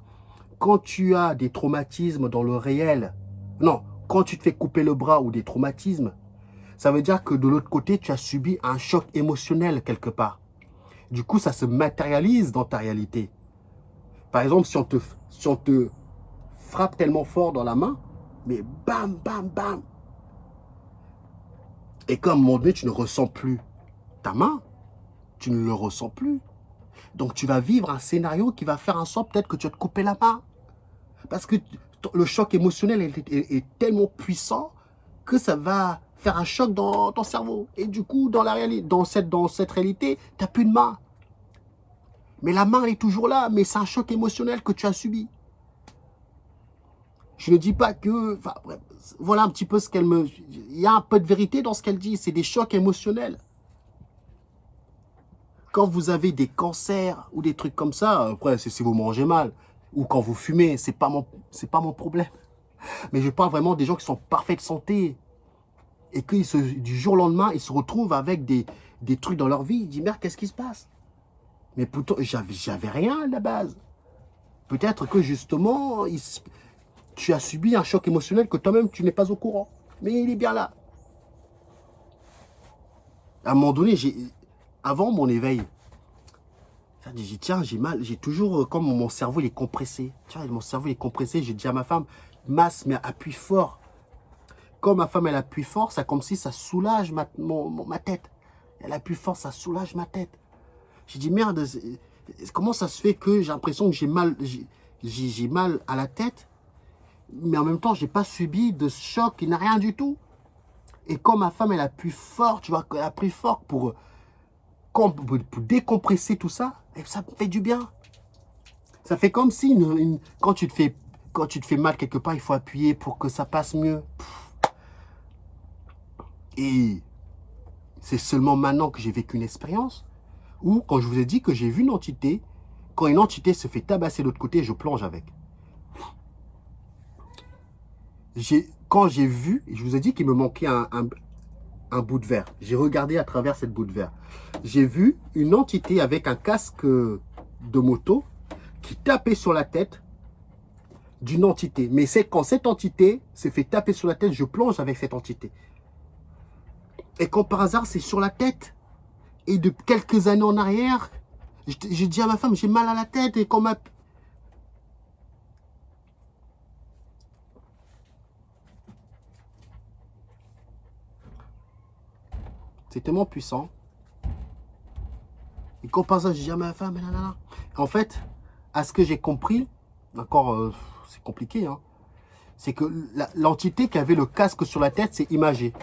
quand tu as des traumatismes dans le réel, non, quand tu te fais couper le bras ou des traumatismes, ça veut dire que de l'autre côté, tu as subi un choc émotionnel quelque part. Du coup, ça se matérialise dans ta réalité. Par exemple, si on te frappe tellement fort dans la main, mais bam, bam, bam. Et qu'à un moment donné, tu ne ressens plus ta main, tu ne le ressens plus. Donc, tu vas vivre un scénario qui va faire en sorte peut-être que tu vas te couper la main. Parce que le choc émotionnel est tellement puissant que ça va faire un choc dans ton cerveau. Et du coup, dans cette réalité, tu n'as plus de main. Mais la main, elle est toujours là, mais c'est un choc émotionnel que tu as subi. Je ne dis pas que... Enfin, bref, voilà un petit peu ce qu'elle me... Il y a un peu de vérité dans ce qu'elle dit. C'est des chocs émotionnels. Quand vous avez des cancers ou des trucs comme ça, après, c'est si vous mangez mal. Ou quand vous fumez, c'est pas mon problème. Mais je parle vraiment des gens qui sont en parfaite santé. Et que du jour au lendemain, ils se retrouvent avec des trucs dans leur vie. Ils disent, merde, qu'est-ce qui se passe? Mais pourtant, j'avais rien à la base. Peut-être que justement, tu as subi un choc émotionnel que toi-même, tu n'es pas au courant. Mais il est bien là. À un moment donné, avant mon éveil, j'ai dit, tiens, j'ai mal, j'ai toujours, comme mon cerveau, il est compressé. Tiens, mon cerveau, il est compressé. J'ai dit à ma femme, masse, mais appuie fort. Quand ma femme, elle appuie fort, c'est comme si ça soulage ma tête. Elle appuie fort, ça soulage ma tête. J'ai dit, merde, comment ça se fait que j'ai l'impression que j'ai mal à la tête, mais en même temps, je n'ai pas subi de choc, il n'a rien du tout. Et quand ma femme, elle appuie fort, tu vois, elle appuie fort pour décompresser tout ça, et ça me fait du bien. Ça fait comme si, quand tu te fais mal quelque part, il faut appuyer pour que ça passe mieux. Et c'est seulement maintenant que j'ai vécu une expérience où, quand je vous ai dit que j'ai vu une entité, quand une entité se fait tabasser de l'autre côté, je plonge avec. Quand j'ai vu, je vous ai dit qu'il me manquait un bout de verre. J'ai regardé à travers cette bout de verre. J'ai vu une entité avec un casque de moto qui tapait sur la tête d'une entité. Mais c'est quand cette entité s'est fait taper sur la tête, je plonge avec cette entité. Et quand par hasard, c'est sur la tête. Et de quelques années en arrière, j'ai dit à ma femme, j'ai mal à la tête. Et quand c'est tellement puissant. Et quand par hasard, j'ai dit à ma femme, nanana. En fait, à ce que j'ai compris, d'accord, c'est compliqué, hein, c'est que l'entité qui avait le casque sur la tête, c'est imagé.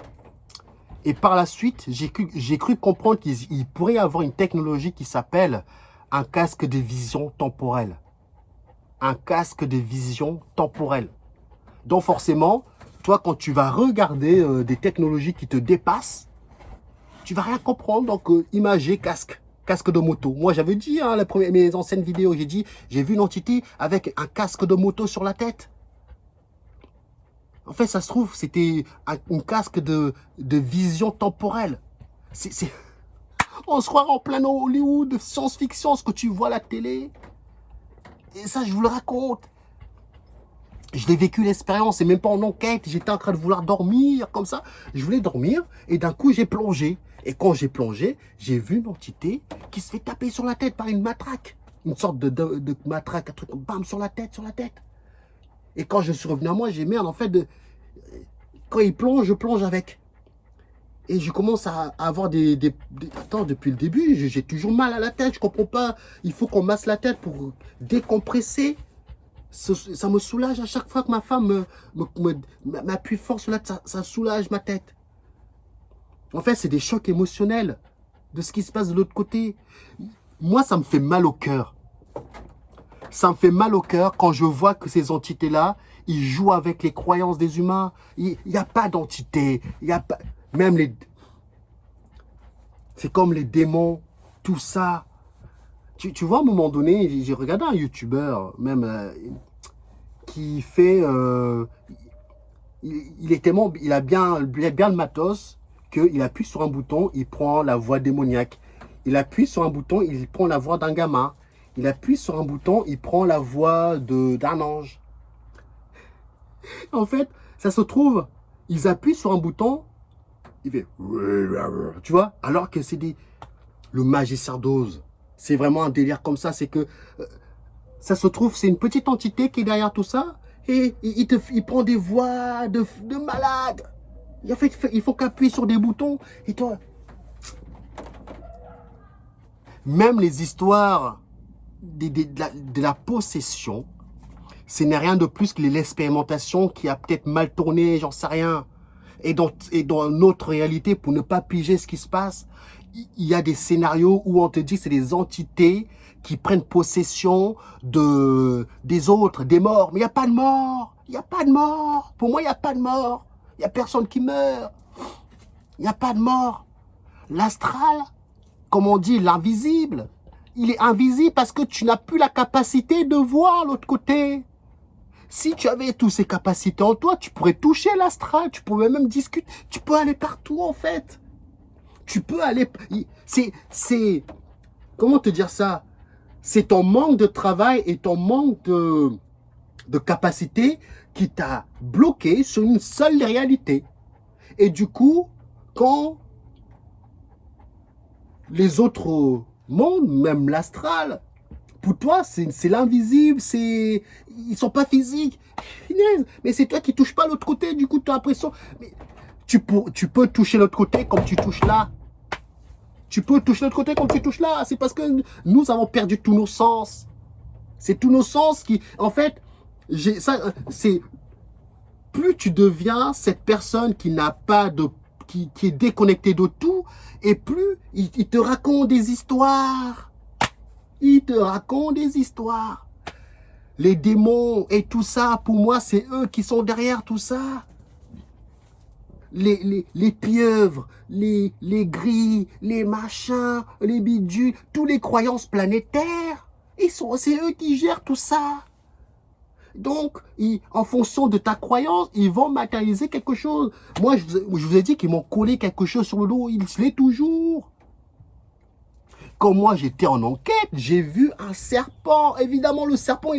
Et par la suite, j'ai cru comprendre qu'il pourrait y avoir une technologie qui s'appelle un casque de vision temporelle. Un casque de vision temporelle. Donc forcément, toi, quand tu vas regarder des technologies qui te dépassent, tu vas rien comprendre. Donc, imagé, casque de moto. Moi, j'avais dit, hein, mes anciennes vidéos, j'ai dit, j'ai vu une entité avec un casque de moto sur la tête. En fait, ça se trouve, c'était un casque de vision temporelle. On se croirait en plein Hollywood, de science-fiction, ce que tu vois à la télé. Et ça, je vous le raconte. Je l'ai vécu l'expérience, et même pas en enquête. J'étais en train de vouloir dormir, comme ça. Je voulais dormir, et d'un coup, j'ai plongé. Et quand j'ai plongé, j'ai vu une entité qui se fait taper sur la tête par une matraque. Une sorte de matraque, un truc, bam, sur la tête, Et quand je suis revenu à moi, j'ai merde, en fait, quand il plonge, je plonge avec. Et je commence à avoir Attends, depuis le début, j'ai toujours mal à la tête, je comprends pas. Il faut qu'on masse la tête pour décompresser. Ça me soulage à chaque fois que ma femme m'appuie fort sur la tête, ça soulage ma tête. En fait, c'est des chocs émotionnels de ce qui se passe de l'autre côté. Moi, ça me fait mal au cœur. Ça me fait mal au cœur quand je vois que ces entités-là, ils jouent avec les croyances des humains. Il n'y a pas d'entité. Il n'y a pas... Même les... C'est comme les démons, tout ça. Tu vois, à un moment donné, j'ai regardé un YouTuber, même, qui fait... il a bien le matos, qu'il appuie sur un bouton, il prend la voix démoniaque. Il appuie sur un bouton, il prend la voix d'un gamin. Il appuie sur un bouton, il prend la voix d'un ange. En fait, ça se trouve, ils appuient sur un bouton, il fait... Tu vois, alors que c'est le magicien d'Oz. C'est vraiment un délire comme ça, c'est que... ça se trouve, c'est une petite entité qui est derrière tout ça, et il prend des voix de malade. En fait, il faut qu'appuyer sur des boutons, et toi... Même les histoires de la possession, ce n'est rien de plus que l'expérimentation qui a peut-être mal tourné, j'en sais rien. Et dans notre réalité, pour ne pas piger ce qui se passe, il y a des scénarios où on te dit que c'est des entités qui prennent possession des autres, des morts. Mais il n'y a pas de mort. Il n'y a pas de mort. Pour moi, il n'y a pas de mort. Il n'y a personne qui meurt. Il n'y a pas de mort. L'astral, comme on dit, l'invisible, il est invisible parce que tu n'as plus la capacité de voir l'autre côté. Si tu avais toutes ces capacités en toi, tu pourrais toucher l'astral, tu pourrais même discuter, tu peux aller partout en fait. Tu peux aller... Comment te dire ça? C'est ton manque de travail et ton manque de capacité qui t'a bloqué sur une seule réalité. Et du coup, quand les autres mondes, même l'astral, pour toi, c'est l'invisible, ils sont pas physiques. Mais c'est toi qui touches pas l'autre côté, du coup, tu as l'impression... Tu peux toucher l'autre côté comme tu touches là. Tu peux toucher l'autre côté comme tu touches là. C'est parce que nous avons perdu tous nos sens. C'est tous nos sens qui... En fait, c'est... Plus tu deviens cette personne qui n'a pas de... Qui est déconnectée de tout, et plus il te raconte des histoires. Il te raconte des histoires. Les démons et tout ça, pour moi, c'est eux qui sont derrière tout ça. Les pieuvres, les grilles, les machins, les bidules, toutes les croyances planétaires, c'est eux qui gèrent tout ça. Donc, en fonction de ta croyance, ils vont matérialiser quelque chose. Moi, je vous ai dit qu'ils m'ont collé quelque chose sur le dos, ils l'est toujours. Quand moi, j'étais en enquête, j'ai vu un serpent. Évidemment, le serpent,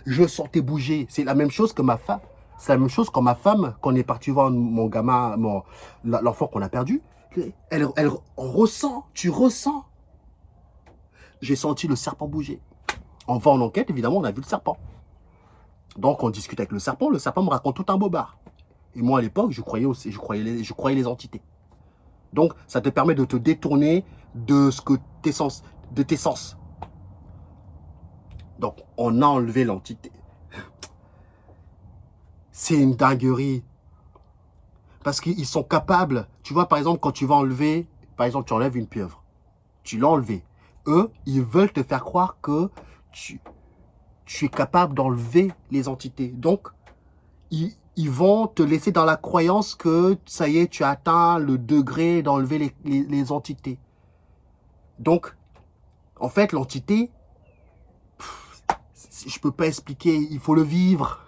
je le sentais bouger. C'est la même chose que ma femme. C'est la même chose quand ma femme, quand on est parti voir mon gamin, l'enfant qu'on a perdu, elle ressent, tu ressens. J'ai senti le serpent bouger. On va en enquête, évidemment, on a vu le serpent. Donc, on discute avec le serpent me raconte tout un bobard. Et moi, à l'époque, je croyais les entités. Donc, ça te permet de te détourner de tes sens. Donc, on a enlevé l'entité. C'est une dinguerie. Parce qu'ils sont capables. Tu vois, par exemple, quand tu vas enlever, par exemple, tu enlèves une pieuvre. Tu l'as enlevée. Eux, ils veulent te faire croire que tu es capable d'enlever les entités. Donc, ils vont te laisser dans la croyance que, ça y est, tu as atteint le degré d'enlever les entités. Donc, en fait, l'entité, je ne peux pas expliquer, il faut le vivre.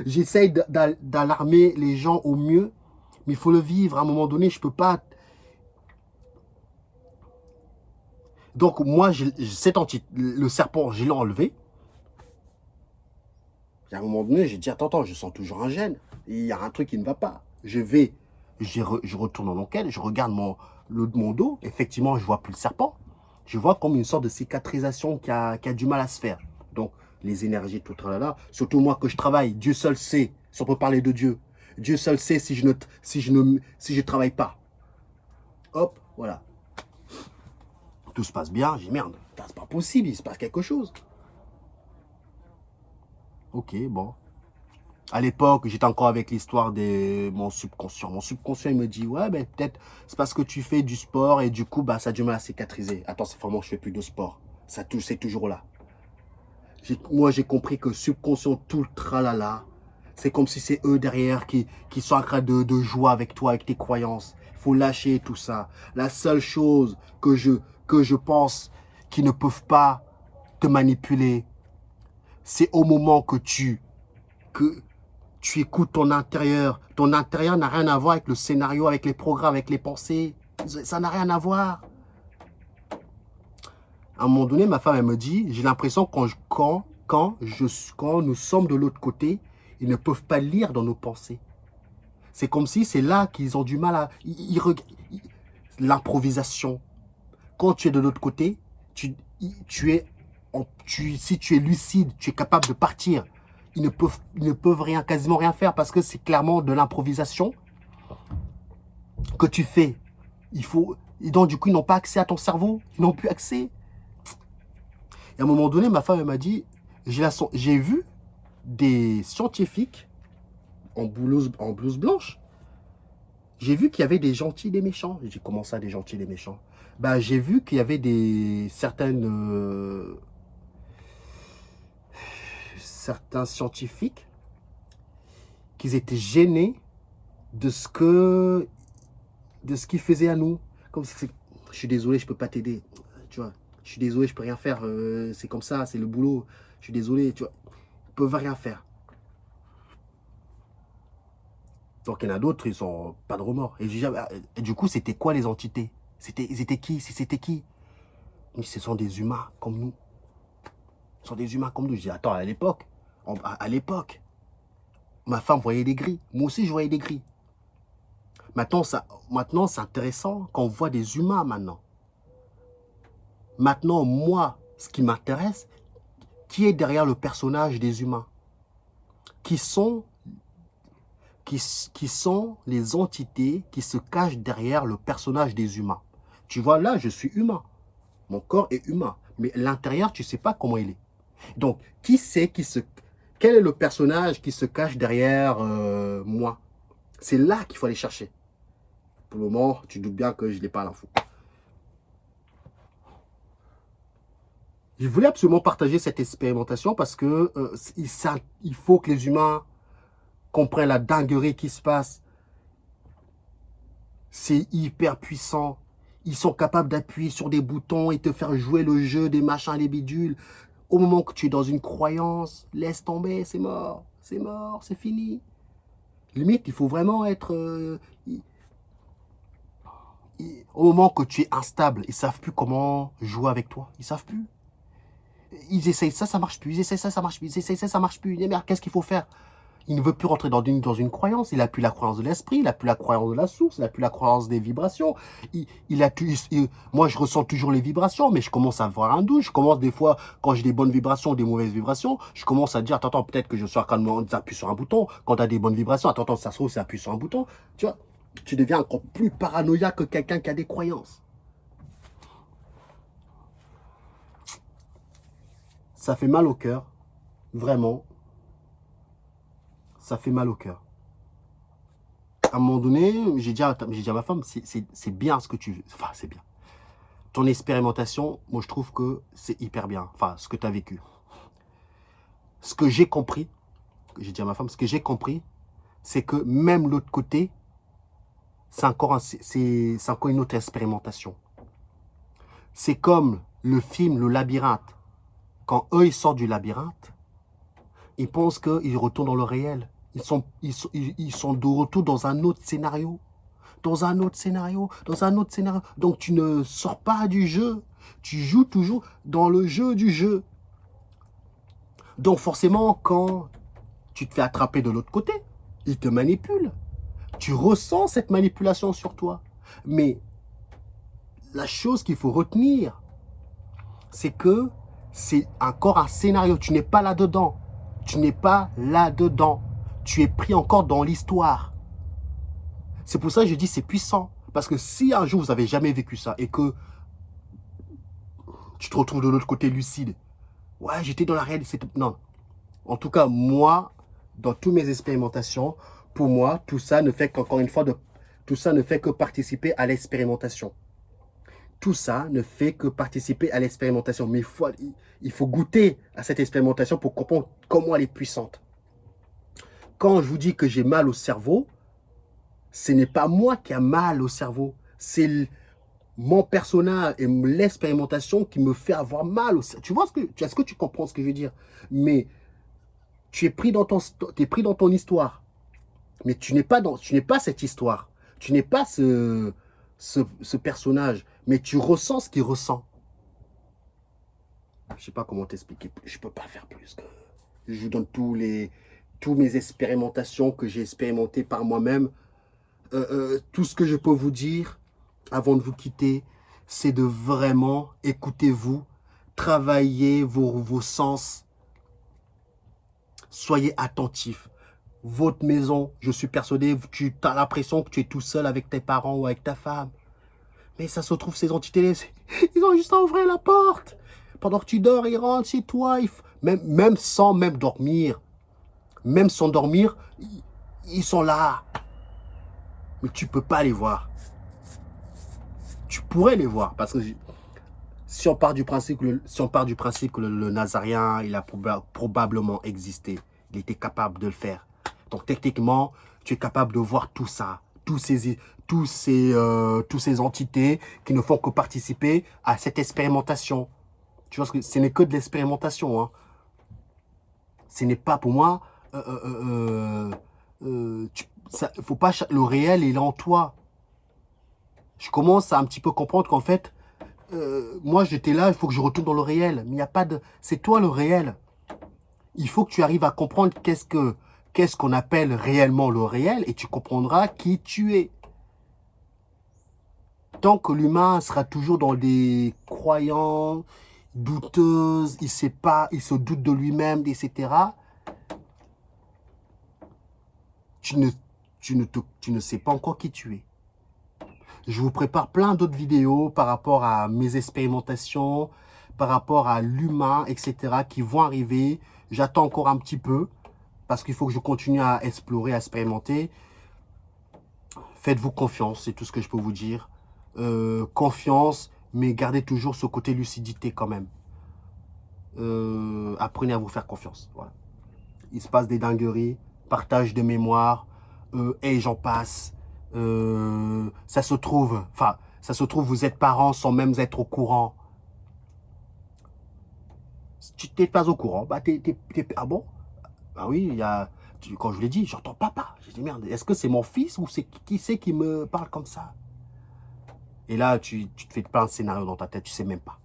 J'essaye d'alarmer les gens au mieux, mais il faut le vivre. À un moment donné, je ne peux pas... Donc, moi, cette entité, le serpent, je l'ai enlevé. Et à un moment donné, j'ai dit, attends, je sens toujours un gène. Il y a un truc qui ne va pas. Je retourne en enquête, je regarde mon dos. Effectivement, je ne vois plus le serpent. Je vois comme une sorte de cicatrisation qui a du mal à se faire. Donc, les énergies, tout là. Surtout moi que je travaille, Dieu seul sait, si on peut parler de Dieu. Dieu seul sait si je travaille pas. Hop, voilà. Tout se passe bien, j'ai merde, c'est pas possible, il se passe quelque chose. Ok, bon. À l'époque, j'étais encore avec l'histoire de mon subconscient. Mon subconscient, il me dit, ouais, ben peut-être c'est parce que tu fais du sport et du coup, bah, ça a du mal à cicatriser. Attends, c'est vraiment que je fais plus de sport. C'est toujours là. Moi, j'ai compris que subconscient, tout le tralala, c'est comme si c'est eux derrière qui sont en train de jouer avec toi, avec tes croyances. Il faut lâcher tout ça. La seule chose que je pense qu'ils ne peuvent pas te manipuler, c'est au moment que tu écoutes ton intérieur. Ton intérieur n'a rien à voir avec le scénario, avec les programmes, avec les pensées. Ça n'a rien à voir. À un moment donné, ma femme, elle me dit, j'ai l'impression quand nous sommes de l'autre côté, ils ne peuvent pas lire dans nos pensées. C'est comme si c'est là qu'ils ont du mal à... L'improvisation. Quand tu es de l'autre côté, si tu es lucide, tu es capable de partir. Ils ne peuvent quasiment rien faire parce que c'est clairement de l'improvisation que tu fais. Et donc, du coup, ils n'ont pas accès à ton cerveau. Ils n'ont plus accès. Et à un moment donné, ma femme m'a dit, j'ai vu des scientifiques en blouse blanche J'ai vu qu'il y avait des gentils et des méchants. J'ai dit, comment ça, des gentils et des méchants? Bah, j'ai vu qu'il y avait certains scientifiques qui étaient gênés de qu'ils faisaient à nous. Comme si je suis désolé, je peux pas t'aider. Tu vois, je suis désolé, je peux rien faire. C'est comme ça, c'est le boulot. Je suis désolé, tu vois. Ils peuvent rien faire. Donc il y en a d'autres, ils sont pas de remords. Et du coup, c'était quoi les entités? Ils étaient qui? C'était qui? Mais ce sont des humains comme nous. Ce sont des humains comme nous. Je dis, attends, à l'époque, ma femme voyait des gris. Moi aussi, je voyais des gris. Maintenant, c'est intéressant quand on voit des humains maintenant. Maintenant, moi, ce qui m'intéresse, qui est derrière le personnage des humains? Qui sont les entités qui se cachent derrière le personnage des humains? Tu vois, là, je suis humain. Mon corps est humain. Mais l'intérieur, tu ne sais pas comment il est. Donc, quel est le personnage qui se cache derrière moi? C'est là qu'il faut aller chercher. Pour le moment, tu doutes bien que je n'ai pas l'info. Je voulais absolument partager cette expérimentation parce que il faut que les humains comprennent la dinguerie qui se passe. C'est hyper puissant. Ils sont capables d'appuyer sur des boutons et te faire jouer le jeu des machins, les bidules. Au moment que tu es dans une croyance, laisse tomber, c'est mort, c'est fini. Limite, il faut vraiment être... au moment que tu es instable, ils ne savent plus comment jouer avec toi. Ils ne savent plus. Ils essayent ça, ça marche plus. Ils essayent ça, ça marche plus. Ils essayent ça, ça marche plus. Mais merde, qu'est-ce qu'il faut faire? Il ne veut plus rentrer dans une croyance. Il n'a plus la croyance de l'esprit. Il n'a plus la croyance de la source. Il n'a plus la croyance des vibrations. Moi, je ressens toujours les vibrations, mais je commence à avoir un doute. Je commence des fois, quand j'ai des bonnes vibrations ou des mauvaises vibrations, je commence à dire, attends, peut-être que je suis en train d'appuyer sur un bouton. Quand tu as des bonnes vibrations, attends, ça se trouve, c'est appuyer sur un bouton. Tu vois, tu deviens encore plus paranoïaque que quelqu'un qui a des croyances. Ça fait mal au cœur. Vraiment. Ça fait mal au cœur. À un moment donné, j'ai dit à ma femme, c'est bien ce que tu veux. Enfin, c'est bien. Ton expérimentation, moi, je trouve que c'est hyper bien. Enfin, ce que tu as vécu. Ce que j'ai compris, j'ai dit à ma femme, ce que j'ai compris, c'est que même l'autre côté, c'est encore une autre expérimentation. C'est comme le film Le Labyrinthe. Quand eux, ils sortent du labyrinthe, ils pensent qu'ils retournent dans le réel. Ils sont de retour dans un autre scénario. Dans un autre scénario. Donc, tu ne sors pas du jeu. Tu joues toujours dans le jeu du jeu. Donc, forcément, quand tu te fais attraper de l'autre côté, ils te manipulent. Tu ressens cette manipulation sur toi. Mais la chose qu'il faut retenir, c'est que c'est encore un scénario. Tu n'es pas là-dedans. Tu n'es pas là-dedans. Tu es pris encore dans l'histoire. C'est pour ça que je dis c'est puissant. Parce que si un jour vous n'avez jamais vécu ça et que tu te retrouves de l'autre côté lucide, ouais, j'étais dans la réalité. Non. En tout cas, moi, dans toutes mes expérimentations, pour moi, tout ça ne fait qu'encore une fois, tout ça ne fait que participer à l'expérimentation. Tout ça ne fait que participer à l'expérimentation. Mais il faut goûter à cette expérimentation pour comprendre comment elle est puissante. Quand je vous dis que j'ai mal au cerveau, ce n'est pas moi qui a mal au cerveau. C'est mon personnage et l'expérimentation qui me fait avoir mal au cerveau. Tu vois est-ce que tu comprends ce que je veux dire? Mais tu es pris dans ton histoire. Mais tu n'es pas cette histoire. Tu n'es pas ce personnage. Mais tu ressens ce qu'il ressent. Je ne sais pas comment t'expliquer. Je ne peux pas faire plus que... Je vous donne toutes mes expérimentations que j'ai expérimentées par moi-même. Tout ce que je peux vous dire avant de vous quitter, c'est de vraiment écoutez-vous, travaillez vos sens, soyez attentifs. Votre maison, je suis persuadé, tu as l'impression que tu es tout seul avec tes parents ou avec ta femme. Mais ça se trouve, ces entités, ils ont juste à ouvrir la porte. Pendant que tu dors, ils rentrent chez toi. Même sans dormir, même sans dormir, ils sont là. Mais tu peux pas les voir. Tu pourrais les voir. Parce que si on part du principe que le Nazarien, il a probablement existé. Il était capable de le faire. Donc techniquement, tu es capable de voir tout ça. Tous ces entités qui ne font que participer à cette expérimentation. Tu vois, ce n'est que de l'expérimentation. Hein. Ce n'est pas pour moi... faut pas, le réel, il est en toi. Je commence à un petit peu comprendre qu'en fait, moi j'étais là, il faut que je retourne dans le réel. Mais il n'y a pas de... C'est toi le réel. Il faut que tu arrives à comprendre qu'est-ce qu'on appelle réellement le réel et tu comprendras qui tu es. Tant que l'humain sera toujours dans des croyances douteuses, il sait pas, il se doute de lui-même, etc. Tu ne sais pas encore qui tu es. Je vous prépare plein d'autres vidéos par rapport à mes expérimentations, par rapport à l'humain, etc. qui vont arriver. J'attends encore un petit peu parce qu'il faut que je continue à explorer, à expérimenter. Faites-vous confiance, c'est tout ce que je peux vous dire. Confiance, mais gardez toujours ce côté lucidité quand même. Apprenez à vous faire confiance. Voilà. Il se passe des dingueries, partage de mémoire, et j'en passe. Ça se trouve, vous êtes parents sans même être au courant. Si tu n'es pas au courant, bah ah bon? Ah oui, il y a, quand je vous l'ai dit, j'entends papa. J'ai dit merde, est-ce que c'est mon fils ou c'est qui c'est qui me parle comme ça? Et là, tu te fais plein de scénarios dans ta tête, tu sais même pas.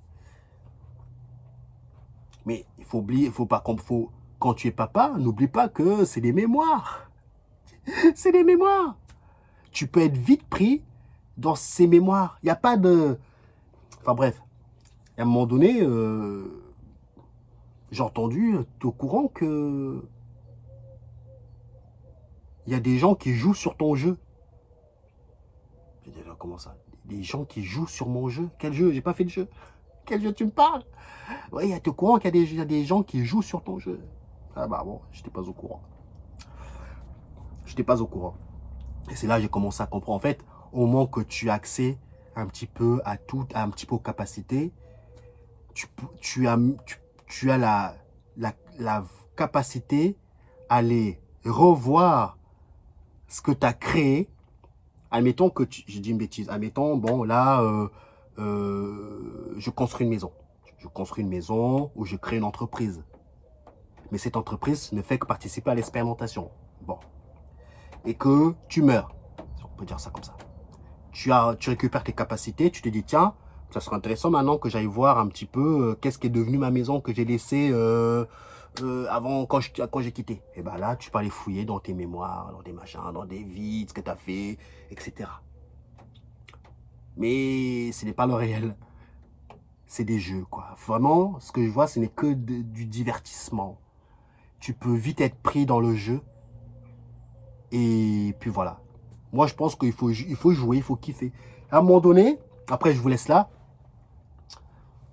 Mais il faut oublier, quand tu es papa, n'oublie pas que c'est des mémoires. C'est des mémoires. Tu peux être vite pris dans ces mémoires. Il n'y a pas de... Enfin bref, à un moment donné, j'ai entendu, tu es au courant que il y a des gens qui jouent sur ton jeu. J'ai dit, comment ça? Des gens qui jouent sur mon jeu? Quel jeu? J'ai pas fait de jeu. Quel jeu tu me parles? Oui, tu es au courant qu'il y a des gens qui jouent sur ton jeu. Ah bah bon, j'étais pas au courant. J'étais pas au courant. Et c'est là que j'ai commencé à comprendre. En fait, au moment que tu as accès un petit peu à tout, un petit peu aux capacités, tu as la capacité à aller revoir ce que tu as créé. Admettons que j'ai dit une bêtise. Admettons, bon, là, je construis une maison. Je construis une maison ou je crée une entreprise. Mais cette entreprise ne fait que participer à l'expérimentation. Bon. Et que tu meurs. On peut dire ça comme ça. Tu récupères tes capacités, tu te dis, tiens, ça serait intéressant maintenant que j'aille voir un petit peu qu'est-ce qui est devenu ma maison que j'ai laissée avant, quand j'ai quitté. Et bien là, tu peux aller fouiller dans tes mémoires, dans des machins, dans des vies, ce que tu as fait, etc. Mais ce n'est pas le réel. C'est des jeux, quoi. Vraiment, ce que je vois, ce n'est que du divertissement. Tu peux vite être pris dans le jeu. Et puis voilà. Moi, je pense qu'il faut jouer, il faut kiffer. À un moment donné, après, je vous laisse là,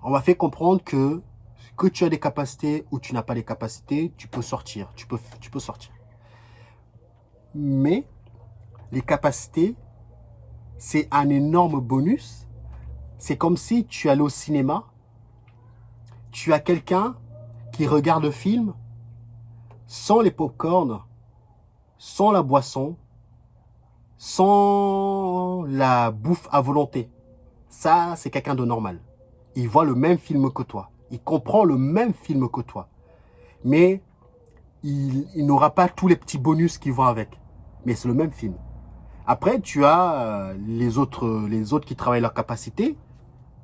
on m'a fait comprendre que tu as des capacités ou tu n'as pas des capacités, tu peux sortir. Tu peux sortir. Mais les capacités, c'est un énorme bonus. C'est comme si tu allais au cinéma, tu as quelqu'un qui regarde le film sans les pop-corn, sans la boisson, sans la bouffe à volonté. Ça, c'est quelqu'un de normal. Il voit le même film que toi. Il comprend le même film que toi. Mais il n'aura pas tous les petits bonus qui vont avec. Mais c'est le même film. Après, tu as les autres qui travaillent leur capacité.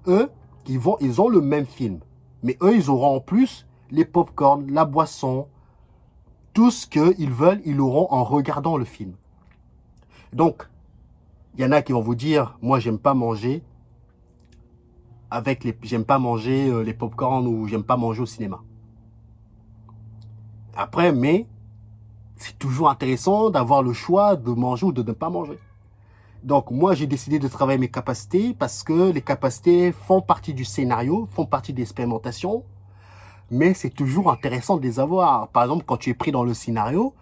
Eux, ils ont le même film. Mais eux, ils auront en plus les pop-corn, la boisson. Tout ce qu'ils veulent, ils l'auront en regardant le film. Donc, il y en a qui vont vous dire, moi, j'aime pas manger les pop-corn ou j'aime pas manger au cinéma. Après, mais c'est toujours intéressant d'avoir le choix de manger ou de ne pas manger. Donc, moi, j'ai décidé de travailler mes capacités parce que les capacités font partie du scénario, font partie de l'expérimentation, mais c'est toujours intéressant de les avoir. Par exemple, quand tu es pris dans le scénario,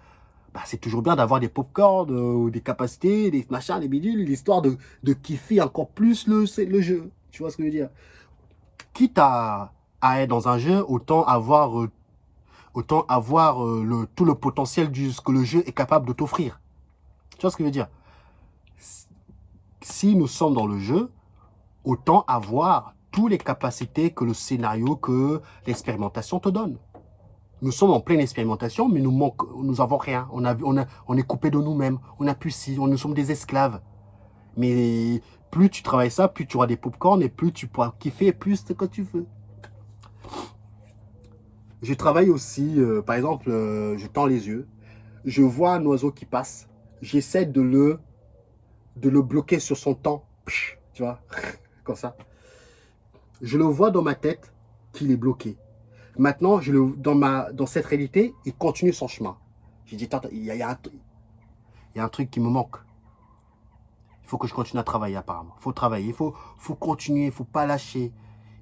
bah, c'est toujours bien d'avoir des pop-corn, des capacités, des machins, des bidules, l'histoire de kiffer encore plus le jeu. Tu vois ce que je veux dire? Quitte à être dans un jeu, autant avoir, tout le potentiel de ce que le jeu est capable de t'offrir. Tu vois ce que je veux dire? Si nous sommes dans le jeu, autant avoir toutes les capacités que le scénario, que l'expérimentation te donne. Nous sommes en pleine expérimentation, mais nous avons rien. On est coupé de nous-mêmes. On n'a plus si, nous sommes des esclaves. Mais plus tu travailles ça, plus tu auras des pop-corn et plus tu pourras kiffer plus que tu veux. Je travaille aussi, par exemple, je tends les yeux. Je vois un oiseau qui passe. J'essaie de le bloquer sur son temps. Tu vois, comme ça. Je le vois dans ma tête qu'il est bloqué. Maintenant, dans cette réalité, il continue son chemin. J'ai dit, il y a un truc qui me manque. Il faut que je continue à travailler apparemment. Il faut travailler, il faut continuer, il ne faut pas lâcher.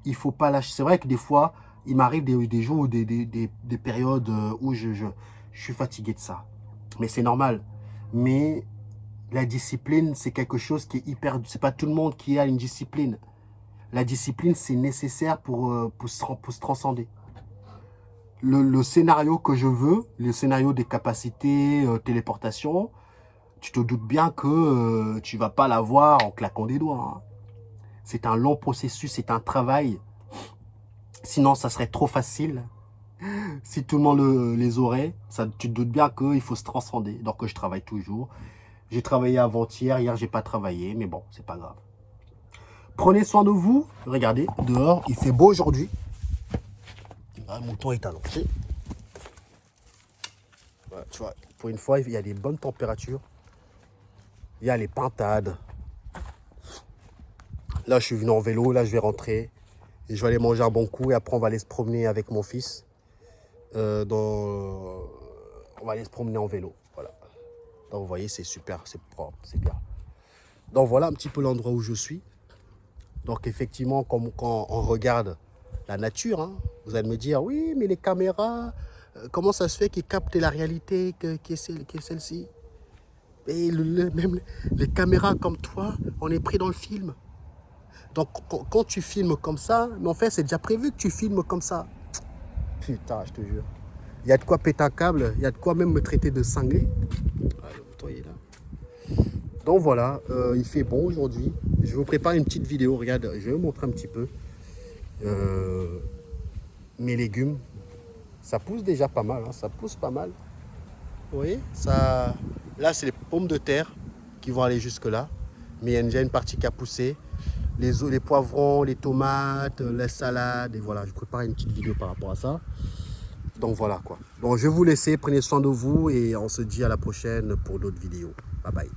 Il faut pas lâcher. C'est vrai que des fois, il m'arrive des jours ou des périodes où je suis fatigué de ça. Mais c'est normal. Mais la discipline, c'est quelque chose qui est hyper... C'est pas tout le monde qui a une discipline. La discipline, c'est nécessaire pour se transcender. Le scénario que je veux, le scénario des capacités, téléportation, tu te doutes bien que tu ne vas pas l'avoir en claquant des doigts. Hein. C'est un long processus, c'est un travail. Sinon, ça serait trop facile. Si tout le monde les aurait, tu te doutes bien qu'il faut se transcender. Donc, je travaille toujours. J'ai travaillé avant-hier, hier, j'ai pas travaillé, mais bon, c'est pas grave. Prenez soin de vous. Regardez, dehors, il fait beau aujourd'hui. Ah, le mouton est allongé. Ouais, tu vois, pour une fois, il y a des bonnes températures. Il y a les pintades. Là, je suis venu en vélo. Là, je vais rentrer. Et je vais aller manger un bon coup. Et après, on va aller se promener avec mon fils. On va aller se promener en vélo. Voilà. Donc, vous voyez, c'est super. C'est propre. C'est bien. Donc, voilà un petit peu l'endroit où je suis. Donc, effectivement, comme quand on regarde la nature, hein, vous allez me dire, oui, mais les caméras, comment ça se fait qu'ils captent la réalité qui est celle-ci? Et même les caméras comme toi, on est pris dans le film. Donc, quand tu filmes comme ça, mais en fait, c'est déjà prévu que tu filmes comme ça. Putain, je te jure. Il y a de quoi péter un câble, il y a de quoi même me traiter de cinglé. Ah, le bouton est là. Donc voilà, il fait bon aujourd'hui. Je vous prépare une petite vidéo, regarde, je vais vous montrer un petit peu. Mes légumes, ça pousse déjà pas mal, hein, ça pousse pas mal. Vous voyez, ça, là c'est les pommes de terre qui vont aller jusque là, mais il y a déjà une partie qui a poussé. Les poivrons, les tomates, la salade, et voilà, je prépare une petite vidéo par rapport à ça. Donc voilà quoi. Donc je vais vous laisser, prenez soin de vous et on se dit à la prochaine pour d'autres vidéos. Bye bye.